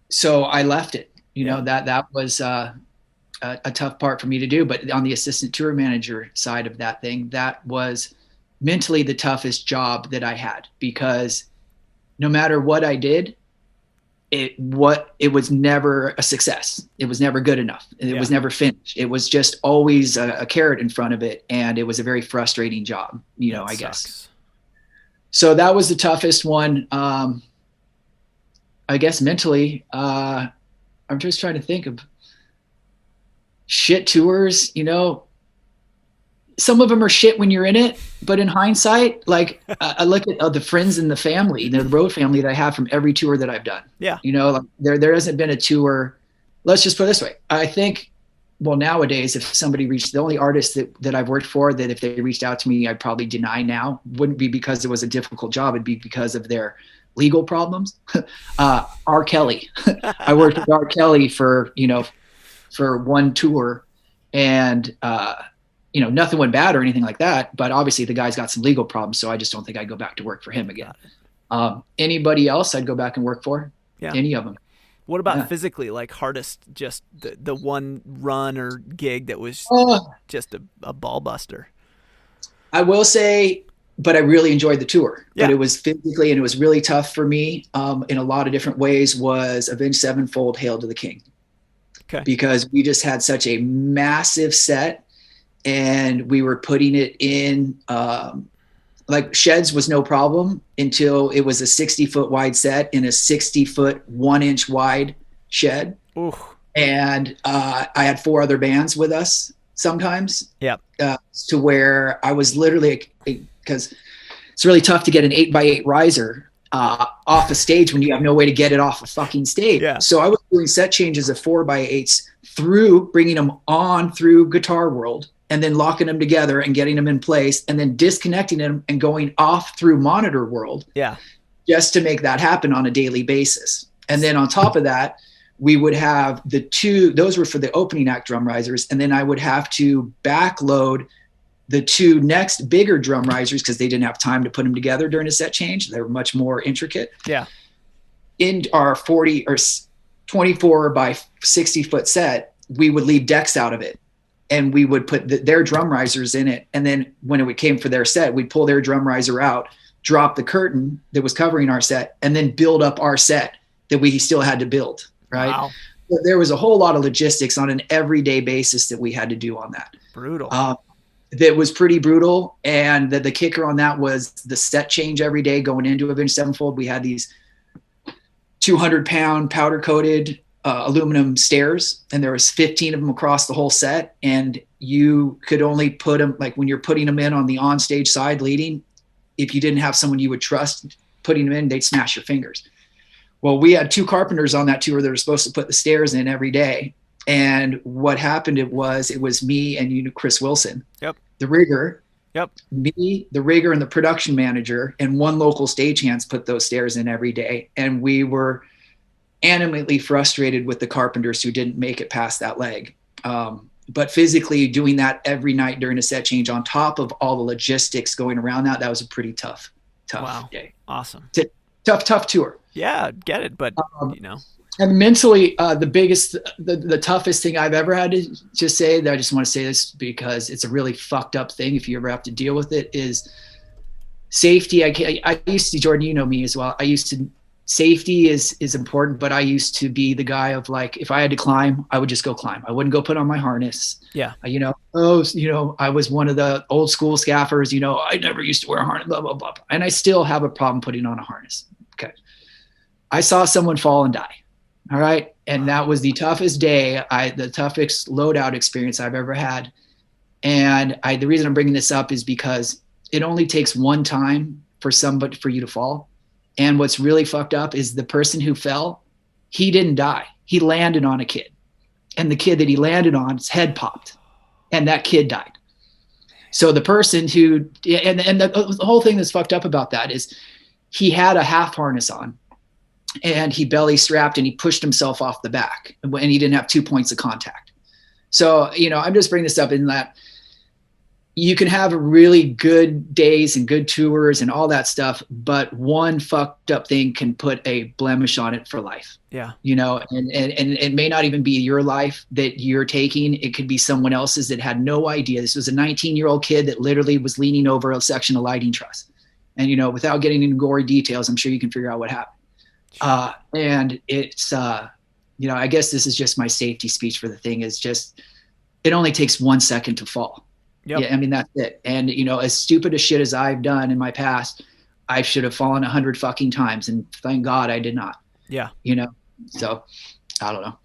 so I left it. That was a tough part for me to do. But on the assistant tour manager side of that thing, that was mentally the toughest job that I had, because no matter what I did, it was never a success. It was never good enough. It was never finished. It was just always a carrot in front of it. And it was a very frustrating job, I guess. So that was the toughest one. I guess mentally, I'm just trying to think of shit tours, some of them are shit when you're in it, but in hindsight, like I look at the friends and the family, the road family that I have from every tour that I've done. Yeah. Like there hasn't been a tour. Let's just put it this way. I think, well, nowadays, if somebody reached, the only artist that I've worked for that if they reached out to me, I'd probably deny now, wouldn't be because it was a difficult job. It'd be because of their legal problems. R. Kelly. I worked with R. Kelly for one tour, and, nothing went bad or anything like that, but obviously the guy's got some legal problems. So I just don't think I'd go back to work for him again. Anybody else I'd go back and work for, any of them. What about physically, like hardest, just the one run or gig that was just a ball buster? I will say, but I really enjoyed the tour, but it was physically, and it was really tough for me in a lot of different ways, was Avenged Sevenfold, Hail to the King. Okay. Because we just had such a massive set, and we were putting it in like sheds was no problem until it was a 60-foot wide set in a 60-foot 1-inch wide shed. Ooh. And I had 4 other bands with us sometimes. Yeah. To where I was literally, because it's really tough to get an 8x8 riser off a stage when you have no way to get it off a fucking stage. Yeah. So I was doing set changes of 4x8s through bringing them on through Guitar World, and then locking them together and getting them in place, and then disconnecting them and going off through Monitor World. Yeah. Just to make that happen on a daily basis. And then on top of that, we would have those were for the opening act drum risers. And then I would have to backload the 2 next bigger drum risers because they didn't have time to put them together during a set change. They were much more intricate. Yeah. In our 40 or 24 by 60 foot set, we would leave decks out of it. And we would put their drum risers in it. And then when it came for their set, we'd pull their drum riser out, drop the curtain that was covering our set, and then build up our set that we still had to build, right? Wow. So there was a whole lot of logistics on an everyday basis that we had to do on that. Brutal. That was pretty brutal. And the kicker on that was the set change every day going into Avenged Sevenfold. We had these 200-pound powder-coated aluminum stairs, and there was 15 of them across the whole set, and you could only put them, like when you're putting them in on the onstage side leading, if you didn't have someone you would trust putting them in, they'd smash your fingers. Well, we had 2 carpenters on that tour that were supposed to put the stairs in every day, and what happened, it was me and Chris Wilson, the rigger, me, the rigger, and the production manager, and 1 local stagehands put those stairs in every day, and we were animately frustrated with the carpenters who didn't make it past that leg. But physically doing that every night during a set change, on top of all the logistics going around that was a pretty tough day. Awesome. Tough tour. Yeah, get it. But, And mentally, the toughest thing I've ever had to just say, that I just want to say this because it's a really fucked up thing if you ever have to deal with it, is safety. I used to, Jordan, you know me as well. Safety is important, but I used to be the guy of, like, if I had to climb, I would just go climb. I wouldn't go put on my harness. Yeah. I was one of the old school scaffers, I never used to wear a harness, blah, blah, blah. And I still have a problem putting on a harness. Okay. I saw someone fall and die. All right. And that was the toughest day, the toughest loadout experience I've ever had. And the reason I'm bringing this up is because it only takes one time for you to fall. And what's really fucked up is the person who fell, he didn't die. He landed on a kid. And the kid that he landed on, his head popped. And that kid died. So the person who, and the whole thing that's fucked up about that is he had a half harness on, and he belly strapped, and he pushed himself off the back, and he didn't have 2 points of contact. So, I'm just bringing this up in that you can have really good days and good tours and all that stuff, but one fucked up thing can put a blemish on it for life. Yeah. And it may not even be your life that you're taking. It could be someone else's that had no idea. This was a 19-year-old kid that literally was leaning over a section of lighting truss. And, without getting into gory details, I'm sure you can figure out what happened. And it's, I guess this is just my safety speech for the thing, is just, it only takes 1 second to fall. Yep. Yeah, that's it. And, as stupid as shit as I've done in my past, I should have fallen 100 fucking times. And thank God I did not. Yeah. So I don't know.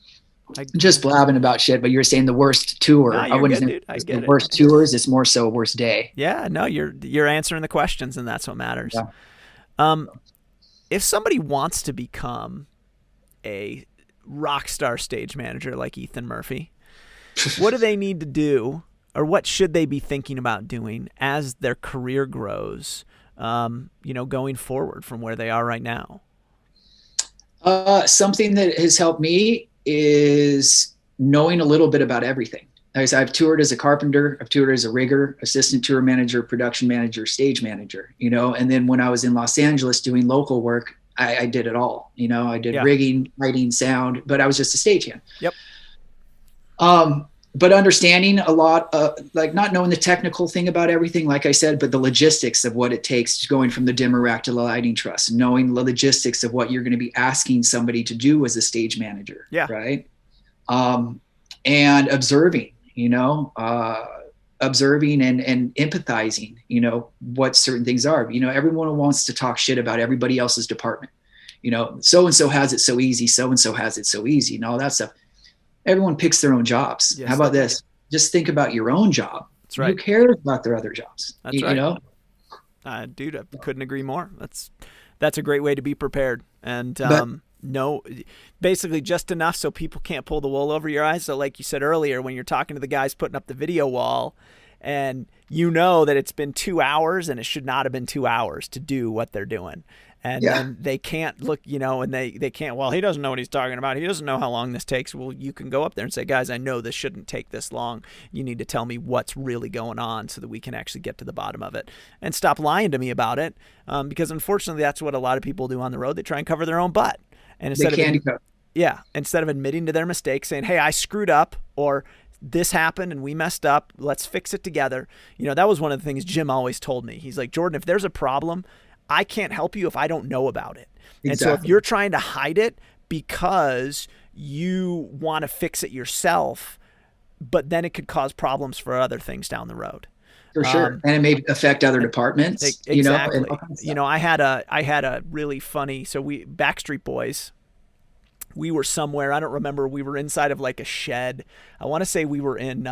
Just blabbing about shit, but you're saying the worst tour. No, I wouldn't say the worst tours. It's more so worst day. Yeah, no, you're answering the questions, and that's what matters. Yeah. If somebody wants to become a rock star stage manager like Ethan Merfy, what do they need to do, or what should they be thinking about doing as their career grows, going forward from where they are right now? Something that has helped me is knowing a little bit about everything. I've toured as a carpenter, I've toured as a rigger, assistant tour manager, production manager, stage manager, and then when I was in Los Angeles doing local work, I did it all. I did rigging, lighting, sound, but I was just a stagehand. Yep. But understanding a lot, like not knowing the technical thing about everything, like I said, but the logistics of what it takes going from the dimmer rack to the lighting truss, knowing the logistics of what you're going to be asking somebody to do as a stage manager. Yeah. Right. And observing, observing and empathizing, what certain things are. Everyone wants to talk shit about everybody else's department. So-and-so has it so easy. So-and-so has it so easy and all that stuff. Everyone picks their own jobs. Yes, how about this? Just think about your own job. That's right. Who cares about their other jobs? That's right. Dude, I couldn't agree more. That's a great way to be prepared. And basically just enough so people can't pull the wool over your eyes. So like you said earlier, when you're talking to the guys putting up the video wall and that it's been 2 hours and it should not have been 2 hours to do what they're doing. And then they can't look, and they can't, well, he doesn't know what he's talking about. He doesn't know how long this takes. Well, you can go up there and say, guys, I know this shouldn't take this long. You need to tell me what's really going on so that we can actually get to the bottom of it and stop lying to me about it. Because unfortunately, that's what a lot of people do on the road. They try and cover their own butt. And instead of admitting to their mistake, saying, hey, I screwed up, or this happened and we messed up, let's fix it together. That was one of the things Jim always told me. He's like, Jordan, if there's a problem, I can't help you if I don't know about it. Exactly. And so if you're trying to hide it because you want to fix it yourself, but then it could cause problems for other things down the road. For sure. And it may affect other departments. Exactly. I had a really funny, Backstreet Boys, we were somewhere, I don't remember, we were inside of like a shed. I want to say we were in,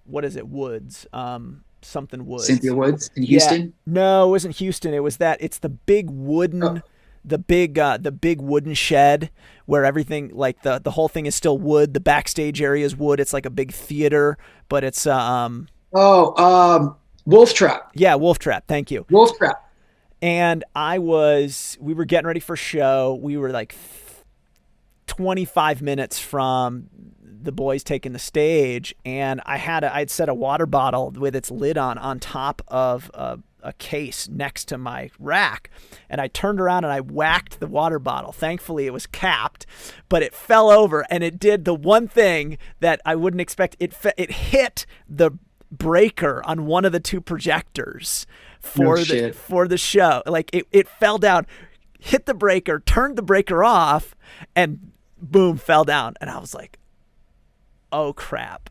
Woods. Something Woods. Cynthia Woods in Houston? Yeah. No, it wasn't Houston. It was it's the big wooden, the big wooden shed where everything, like the whole thing is still wood. The backstage area is wood. It's like a big theater, but it's Wolf Trap. Yeah, Wolf Trap. Thank you. Wolf Trap. And we were getting ready for show. We were like 25 minutes from the boys taking the stage, and I'd set a water bottle with its lid on top of a case next to my rack, and I turned around and I whacked the water bottle. Thankfully it was capped, but it fell over, and it did the one thing that I wouldn't expect. It hit the breaker on one of the two projectors for the show. Like it fell down, hit the breaker, turned the breaker off, and boom, fell down. And I was like, oh crap.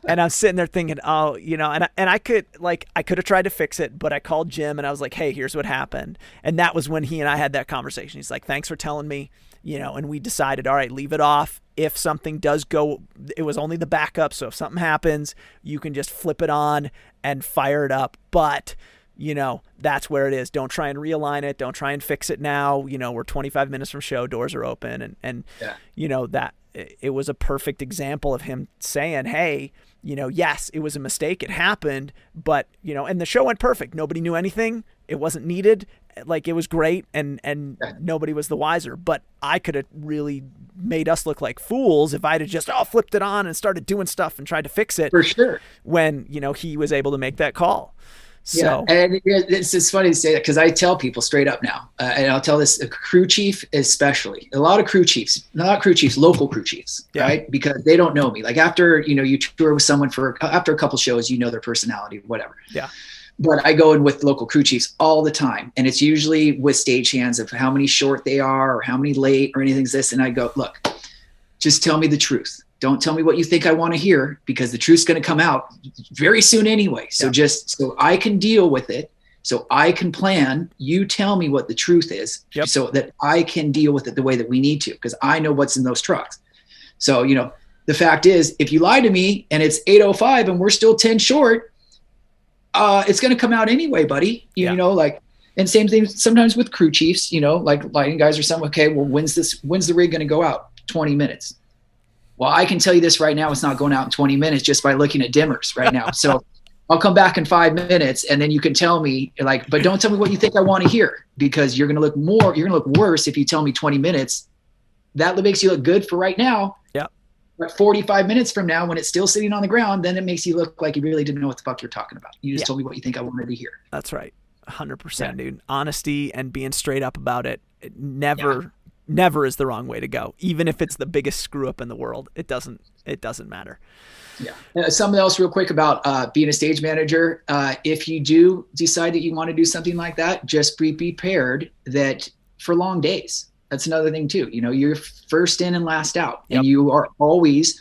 And I'm sitting there thinking, and I could have tried to fix it, but I called Jim and I was like, hey, here's what happened. And that was when he and I had that conversation. He's like, thanks for telling me, and we decided, all right, leave it off. If something does go, it was only the backup. So if something happens, you can just flip it on and fire it up. But that's where it is. Don't try and realign it. Don't try and fix it now. We're 25 minutes from show, doors are open. And that it was a perfect example of him saying, hey, yes, it was a mistake. It happened, but, and the show went perfect. Nobody knew anything. It wasn't needed. Like, it was great. And nobody was the wiser, but I could have really made us look like fools if I'd have just flipped it on and started doing stuff and tried to fix it. For sure. When, he was able to make that call. So. Yeah, and it's funny to say that because I tell people straight up now, and I'll tell this, a crew chief especially, a lot of crew chiefs, local crew chiefs, right? Because they don't know me. Like after, you tour with someone after a couple shows, their personality, whatever. Yeah. But I go in with local crew chiefs all the time. And it's usually with stagehands of how many short they are or how many late or anything's this. And I go, look, just tell me the truth. Don't tell me what you think I want to hear, because the truth's going to come out very soon anyway. So so I can deal with it, So I can plan, you tell me what the truth is, so that I can deal with it the way that we need to, because I know what's in those trucks. So, the fact is, if you lie to me and it's 8:05 and we're still 10 short, it's going to come out anyway, buddy. And same thing sometimes with crew chiefs, like lighting guys or something. Okay, well, when's the rig going to go out? 20 minutes. Well, I can tell you this right now, it's not going out in 20 minutes just by looking at dimmers right now. So I'll come back in 5 minutes and then you can tell me, but don't tell me what you think I want to hear, because you're going to look worse if you tell me 20 minutes. That makes you look good for right now. Yeah. But 45 minutes from now, when it's still sitting on the ground, then it makes you look like you really didn't know what the fuck you're talking about. You just told me what you think I wanted to hear. That's right. 100%, dude. Honesty and being straight up about it, never is the wrong way to go. Even if it's the biggest screw up in the world, it doesn't matter. Yeah. Something else real quick about being a stage manager. If you do decide that you want to do something like that, just be prepared that for long days. That's another thing too. You're first in and last out, and you are always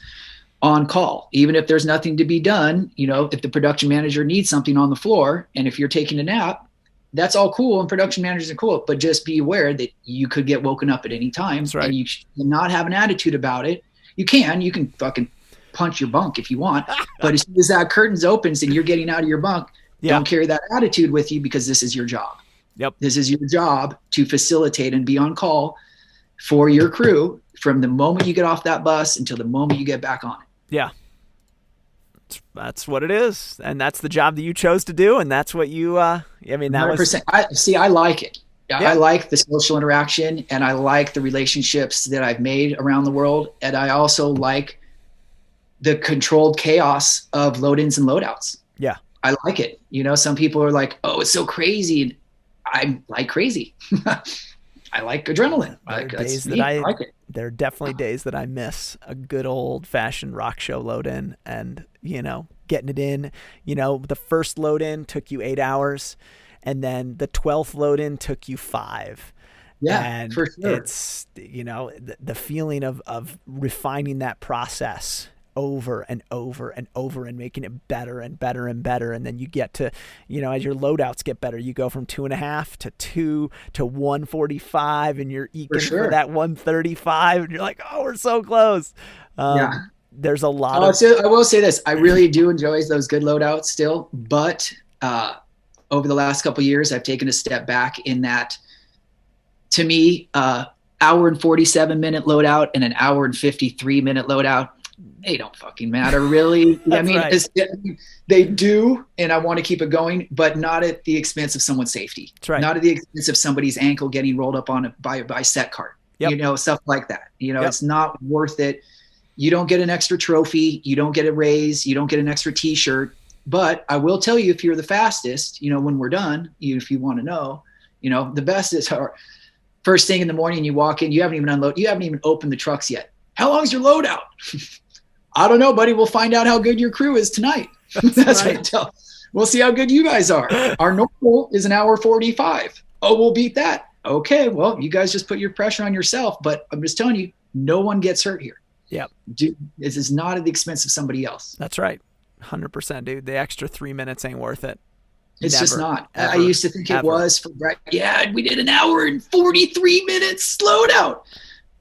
on call. Even if there's nothing to be done, if the production manager needs something on the floor, and if you're taking a nap, that's all cool. And production managers are cool, but just be aware that you could get woken up at any time. That's right. And you should not have an attitude about it. You can fucking punch your bunk if you want, but as soon as that curtains opens and you're getting out of your bunk, don't carry that attitude with you, because this is your job. This is your job to facilitate and be on call for your crew from the moment you get off that bus until the moment you get back on it. Yeah. That's what it is. And that's the job that you chose to do. And that's what you, that 100%. I like it. I like the social interaction, and I like the relationships that I've made around the world. And I also like the controlled chaos of load-ins and load-outs. Yeah. I like it. Some people are like, oh, it's so crazy. I'm like crazy. I like adrenaline. I like it. There are definitely days that I miss a good old fashioned rock show load in, and, getting it in. The first load in took you 8 hours, and then the 12th load in took you 5. Yeah, and for sure. It's, the feeling of refining that process over and over and over and making it better and better and better. And then you get to, as your loadouts get better, you go from 2.5 to 2 to 145, and you're eking for that 135, and you're like, oh, we're so close. There's a lot I will say this. I really do enjoy those good loadouts still, but over the last couple of years, I've taken a step back in that, to me, hour and 47-minute loadout and an hour and 53-minute loadout, they don't fucking matter, really. They do, and I want to keep it going, but not at the expense of someone's safety. That's right. Not at the expense of somebody's ankle getting rolled up on by set cart. Stuff like that. It's not worth it. You don't get an extra trophy. You don't get a raise. You don't get an extra T-shirt. But I will tell you, if you're the fastest, when we're done, if you want to know, the best is first thing in the morning. You walk in. You haven't even opened the trucks yet. How long's your loadout? I don't know, buddy. We'll find out how good your crew is tonight. That's right. What I tell. We'll see how good you guys are. Our normal is an hour 45. Oh, we'll beat that. Okay, well, you guys just put your pressure on yourself. But I'm just telling you, no one gets hurt here. Yep. This is not at the expense of somebody else. That's right. 100%, dude. The extra 3 minutes ain't worth it. It's just not. I used to think it was. We did an hour and 43 minutes loadout.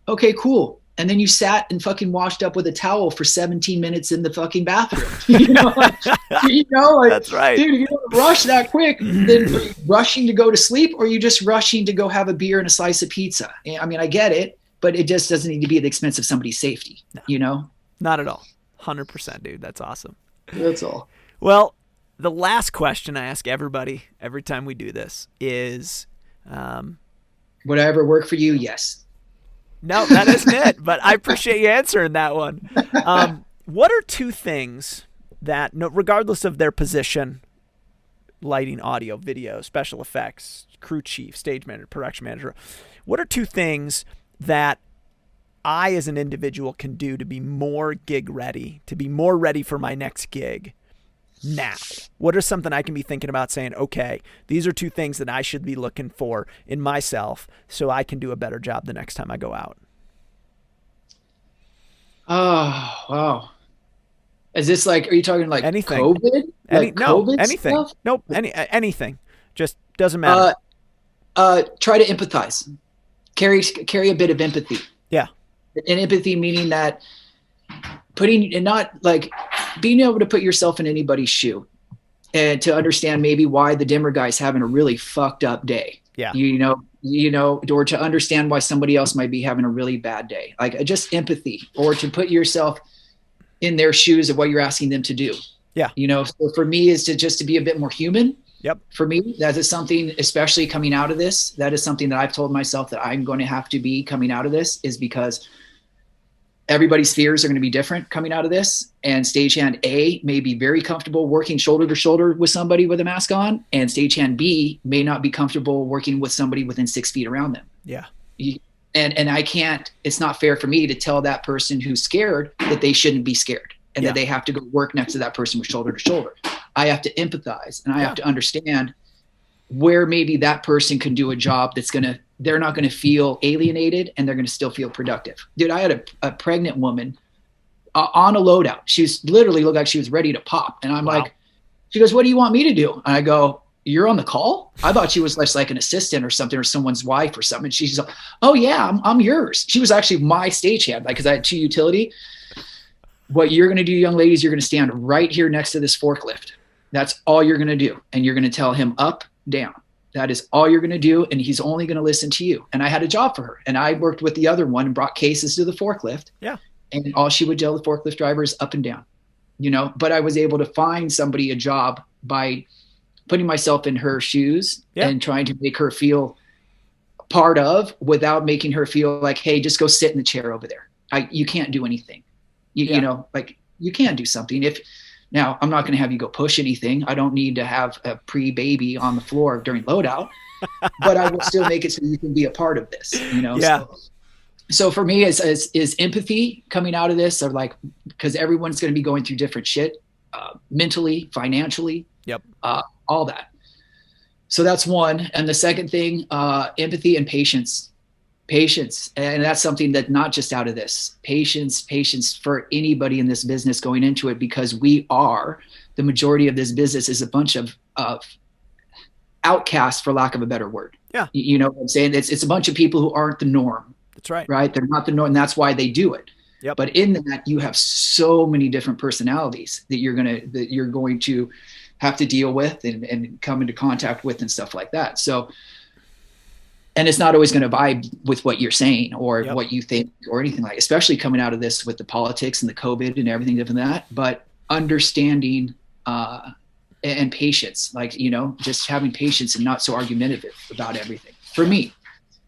Okay, cool. And then you sat and fucking washed up with a towel for 17 minutes in the fucking bathroom. That's right. Dude, you don't rush that quick. Then are you rushing to go to sleep, or are you just rushing to go have a beer and a slice of pizza? I mean, I get it, but it just doesn't need to be at the expense of somebody's safety. No, not at all. 100%, dude. That's awesome. That's all. Well, the last question I ask everybody every time we do this is, would I ever work for you? Yes. No, that isn't it. But I appreciate you answering that one. What are 2 things that, regardless of their position, lighting, audio, video, special effects, crew chief, stage manager, production manager, what are 2 things that I as an individual can do to be more gig ready, to be more ready for my next gig now? What are something I can be thinking about saying, okay, these are 2 things that I should be looking for in myself so I can do a better job the next time I go out? Oh, wow. Is this are you talking like anything? COVID? No, COVID anything. stuff? Nope. Anything. Just doesn't matter. Try to empathize. Carry a bit of empathy. Yeah. And empathy meaning that not like being able to put yourself in anybody's shoe and to understand maybe why the dimmer guy's having a really fucked up day. Yeah. Or to understand why somebody else might be having a really bad day. Like just empathy, or to put yourself in their shoes of what you're asking them to do. Yeah. So for me is to be a bit more human. Yep. For me, that is something, especially coming out of this, that is something that I've told myself that I'm going to have to be coming out of this, is because everybody's fears are going to be different coming out of this. And stagehand A may be very comfortable working shoulder to shoulder with somebody with a mask on, and stagehand B may not be comfortable working with somebody within 6 feet around them. Yeah. And I can't, it's not fair for me to tell that person who's scared that they shouldn't be scared and that they have to go work next to that person with shoulder to shoulder. I have to empathize, and I have to understand where maybe that person can do a job they're not going to feel alienated, and they're going to still feel productive. Dude, I had a pregnant woman on a loadout. She was literally looked like she was ready to pop. And I'm like, she goes, "What do you want me to do?" And I go, "You're on the call?" I thought she was like an assistant or something, or someone's wife or something. And she's like, "Oh yeah, I'm yours." She was actually my stagehand, like, cause I had 2 utility. What you're going to do, young ladies, you're going to stand right here next to this forklift. That's all you're going to do. And you're going to tell him up, down. That is all you're going to do. And he's only going to listen to you. And I had a job for her. And I worked with the other one and brought cases to the forklift. Yeah. And all she would tell the forklift driver is up and down, but I was able to find somebody a job by putting myself in her shoes and trying to make her feel part of, without making her feel like, hey, just go sit in the chair over there. You can't do anything. Like you can do something. Now, I'm not going to have you go push anything. I don't need to have a pre-baby on the floor during loadout, but I will still make it so you can be a part of this, Yeah. So for me, is empathy coming out of this, or like, because everyone's going to be going through different shit, mentally, financially, all that. So that's one. And the second thing, empathy and patience. And that's something that not just out of this, patience for anybody in this business going into it, because the majority of this business is a bunch of outcasts, for lack of a better word. Yeah. You know what I'm saying? It's a bunch of people who aren't the norm. That's right. Right. They're not the norm. And that's why they do it. Yep. But in that, you have so many different personalities that you're going to have to deal with and come into contact with and stuff like that. So, and it's not always going to vibe with what you're saying or what you think or anything like, especially coming out of this with the politics and the COVID and everything different than that, but understanding, and patience, like, just having patience and not so argumentative about everything. For me,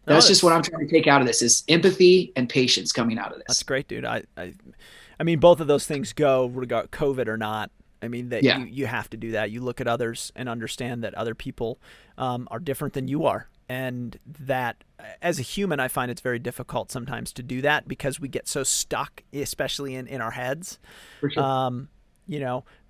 that's just what I'm trying to take out of this, is empathy and patience coming out of this. That's great, dude. I mean, both of those things go, regard COVID or not. I mean, that you have to do that. You look at others and understand that other people are different than you are. And that, as a human, I find it's very difficult sometimes to do that, because we get so stuck, especially in our heads. For sure.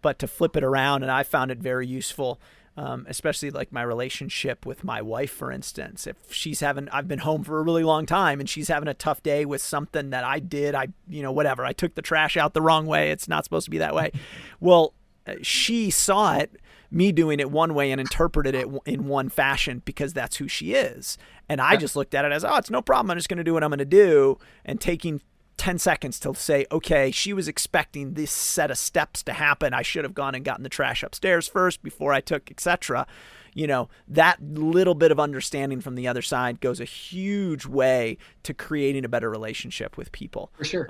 But to flip it around, and I found it very useful, especially like my relationship with my wife, for instance. If I've been home for a really long time and she's having a tough day with something that I did, whatever, I took the trash out the wrong way. It's not supposed to be that way. Well, she saw it, me doing it one way, and interpreted it in one fashion, because that's who she is. And I just looked at it as, it's no problem. I'm just going to do what I'm going to do. And taking 10 seconds to say, okay, she was expecting this set of steps to happen. I should have gone and gotten the trash upstairs first before I took, etc. That little bit of understanding from the other side goes a huge way to creating a better relationship with people. For sure.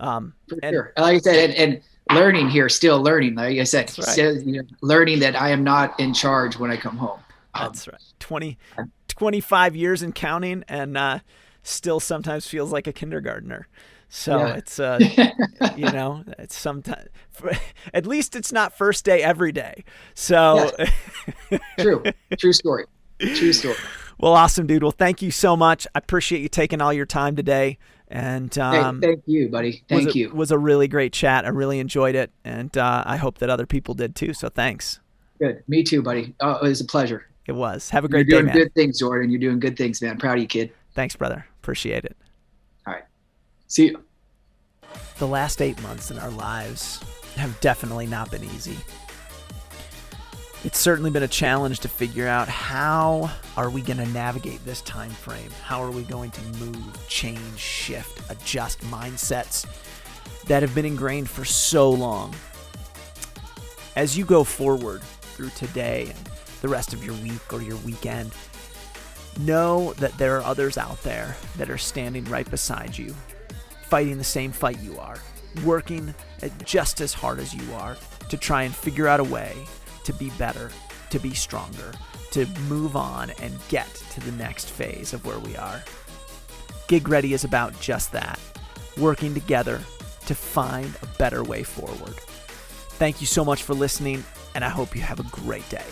Sure. Like I said, and learning here, still learning. Like I said, learning that I am not in charge when I come home. That's right. 25 years and counting, and still sometimes feels like a kindergartner. So it's, it's sometimes, at least it's not first day every day. So True story. Well, awesome, dude. Well, thank you so much. I appreciate you taking all your time today. And thank you, buddy. It was a really great chat. I really enjoyed it. And I hope that other people did too. So thanks. Good. Me too, buddy. It was a pleasure. It was. Have a great day, man. You're doing good things, Jordan. You're doing good things, man. Proud of you, kid. Thanks, brother. Appreciate it. All right. See you. The last 8 months in our lives have definitely not been easy. It's certainly been a challenge to figure out how are we going to navigate this time frame? How are we going to move, change, shift, adjust mindsets that have been ingrained for so long? As you go forward through today and the rest of your week or your weekend, know that there are others out there that are standing right beside you, fighting the same fight you are, working just as hard as you are to try and figure out a way to be better, to be stronger, to move on and get to the next phase of where we are. GigReady is about just that, working together to find a better way forward. Thank you so much for listening, and I hope you have a great day.